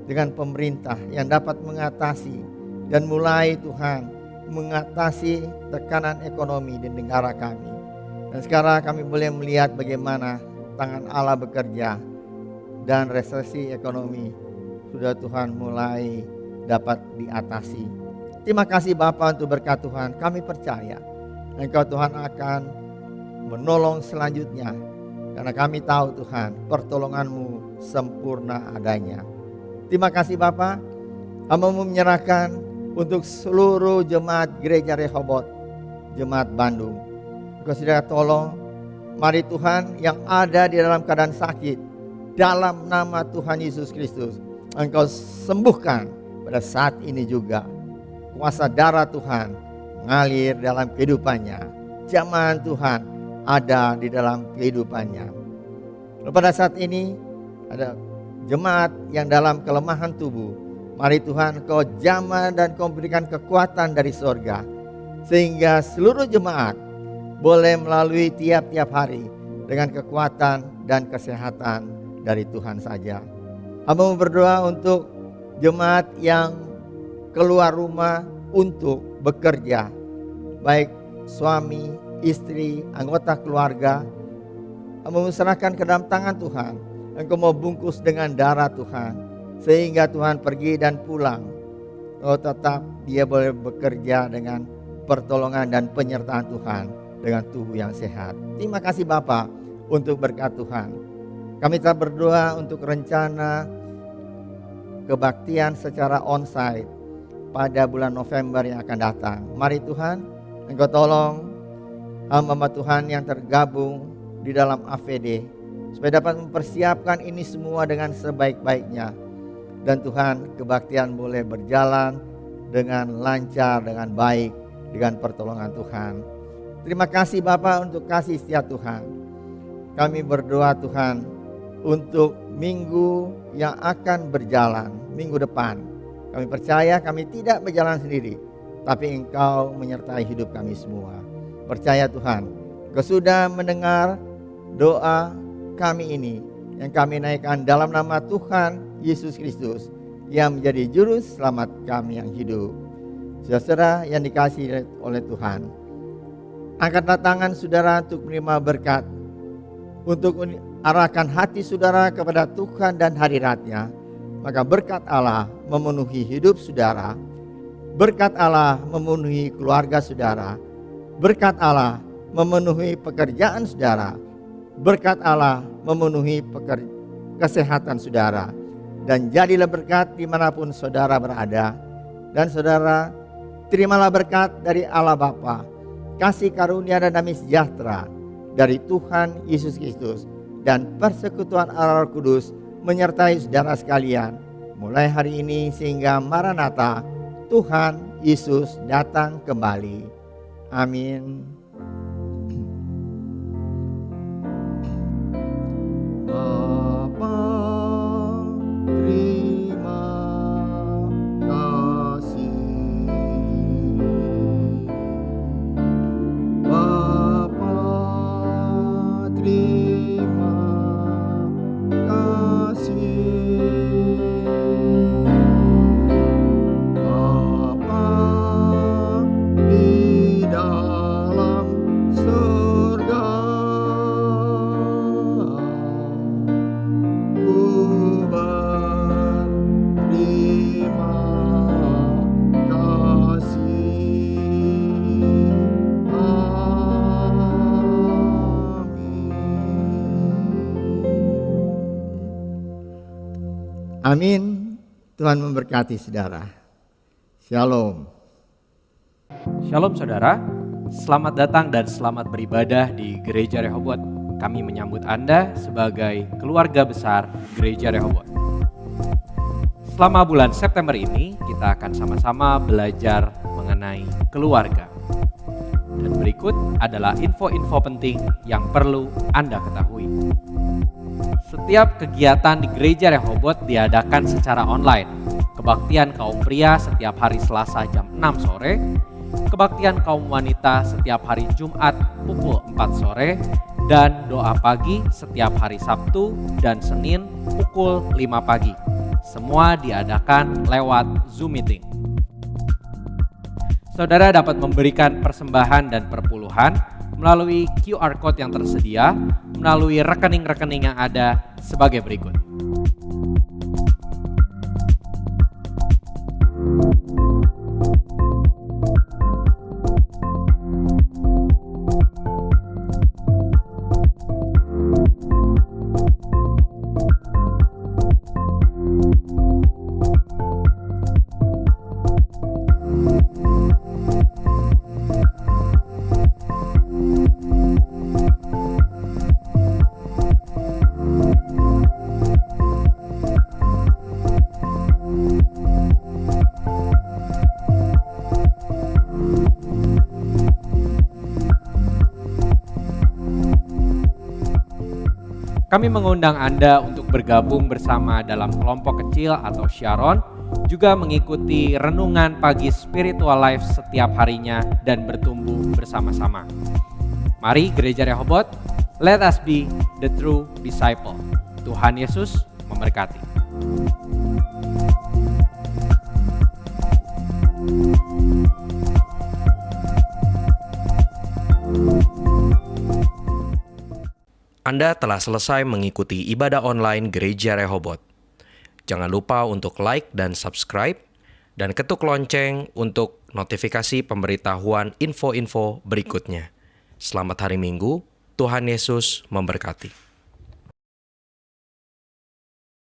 dengan pemerintah yang dapat mengatasi dan mulai Tuhan mengatasi tekanan ekonomi di negara kami. Dan sekarang kami boleh melihat bagaimana tangan Allah bekerja dan resesi ekonomi sudah Tuhan mulai dapat diatasi. Terima kasih Bapa untuk berkat Tuhan. Kami percaya Engkau Tuhan akan menolong selanjutnya. Karena kami tahu Tuhan pertolongan-Mu sempurna adanya. Terima kasih Bapa. Hamba-Mu menyerahkan untuk seluruh jemaat Gereja Rehoboth, jemaat Bandung. Engkau sudah tolong. Mari Tuhan yang ada di dalam keadaan sakit, dalam nama Tuhan Yesus Kristus, Engkau sembuhkan pada saat ini juga. Kuasa darah Tuhan mengalir dalam kehidupannya. Jamahan Tuhan ada di dalam kehidupannya. Lalu pada saat ini ada jemaat yang dalam kelemahan tubuh. Mari Tuhan Kau jamah dan Kau berikan kekuatan dari sorga. Sehingga seluruh jemaat boleh melalui tiap-tiap hari dengan kekuatan dan kesehatan dari Tuhan saja. Hamba berdoa untuk jemaat yang keluar rumah untuk bekerja, baik suami, istri, anggota keluarga. Hamba serahkan ke dalam tangan Tuhan. Engkau mau bungkus dengan darah Tuhan, sehingga Tuhan pergi dan pulang. Oh, tetap dia boleh bekerja dengan pertolongan dan penyertaan Tuhan dengan tubuh yang sehat. Terima kasih Bapa untuk berkat Tuhan. Kami telah berdoa untuk rencana kebaktian secara onsite pada bulan November yang akan datang. Mari Tuhan, Engkau tolong hamba Tuhan yang tergabung di dalam AVD supaya dapat mempersiapkan ini semua dengan sebaik-baiknya. Dan Tuhan, kebaktian boleh berjalan dengan lancar, dengan baik, dengan pertolongan Tuhan. Terima kasih Bapa untuk kasih setia Tuhan. Kami berdoa Tuhan untuk minggu yang akan berjalan, minggu depan. Kami percaya kami tidak berjalan sendiri, tapi Engkau menyertai hidup kami semua. Percaya Tuhan, Engkau sudah mendengar doa kami ini yang kami naikkan dalam nama Tuhan Yesus Kristus yang menjadi juru selamat kami yang hidup. Saudara yang dikasihi oleh Tuhan, angkatlah tangan saudara untuk menerima berkat, untuk arahkan hati saudara kepada Tuhan dan hadirat-Nya. Maka berkat Allah memenuhi hidup saudara, berkat Allah memenuhi keluarga saudara, berkat Allah memenuhi pekerjaan saudara, berkat Allah memenuhi kesehatan saudara. Dan jadilah berkat dimanapun saudara berada. Dan saudara, terimalah berkat dari Allah Bapa, kasih karunia dan damai sejahtera dari Tuhan Yesus Kristus, dan persekutuan Allah Roh Kudus menyertai saudara sekalian mulai hari ini sehingga Maranatha, Tuhan Yesus datang kembali. Amin. Bapa, terima kasih. Bapa, terima kasih. Bapa di dalam surga, ku berterima kasih. Amin. Amin. Tuhan memberkati saudara. Shalom. Shalom saudara, selamat datang dan selamat beribadah di Gereja Rehoboth. Kami menyambut Anda sebagai keluarga besar Gereja Rehoboth. Selama bulan September ini, kita akan sama-sama belajar mengenai keluarga. Dan berikut adalah info-info penting yang perlu Anda ketahui. Setiap kegiatan di Gereja Rehoboth diadakan secara online. Kebaktian kaum pria setiap hari Selasa jam 6 sore, kebaktian kaum wanita setiap hari Jumat pukul 4 sore, dan doa pagi setiap hari Sabtu dan Senin pukul 5 pagi. Semua diadakan lewat Zoom meeting. Saudara dapat memberikan persembahan dan perpuluhan melalui QR Code yang tersedia, melalui rekening-rekening yang ada sebagai berikut. Kami mengundang Anda untuk bergabung bersama dalam kelompok kecil atau Sharon, juga mengikuti renungan pagi Spiritual Life setiap harinya dan bertumbuh bersama-sama. Mari Gereja Rehoboth, let us be the true disciple. Tuhan Yesus memberkati. Anda telah selesai mengikuti ibadah online Gereja Rehoboth. Jangan lupa untuk like dan subscribe, dan ketuk lonceng untuk notifikasi pemberitahuan info-info berikutnya. Selamat hari Minggu, Tuhan Yesus memberkati.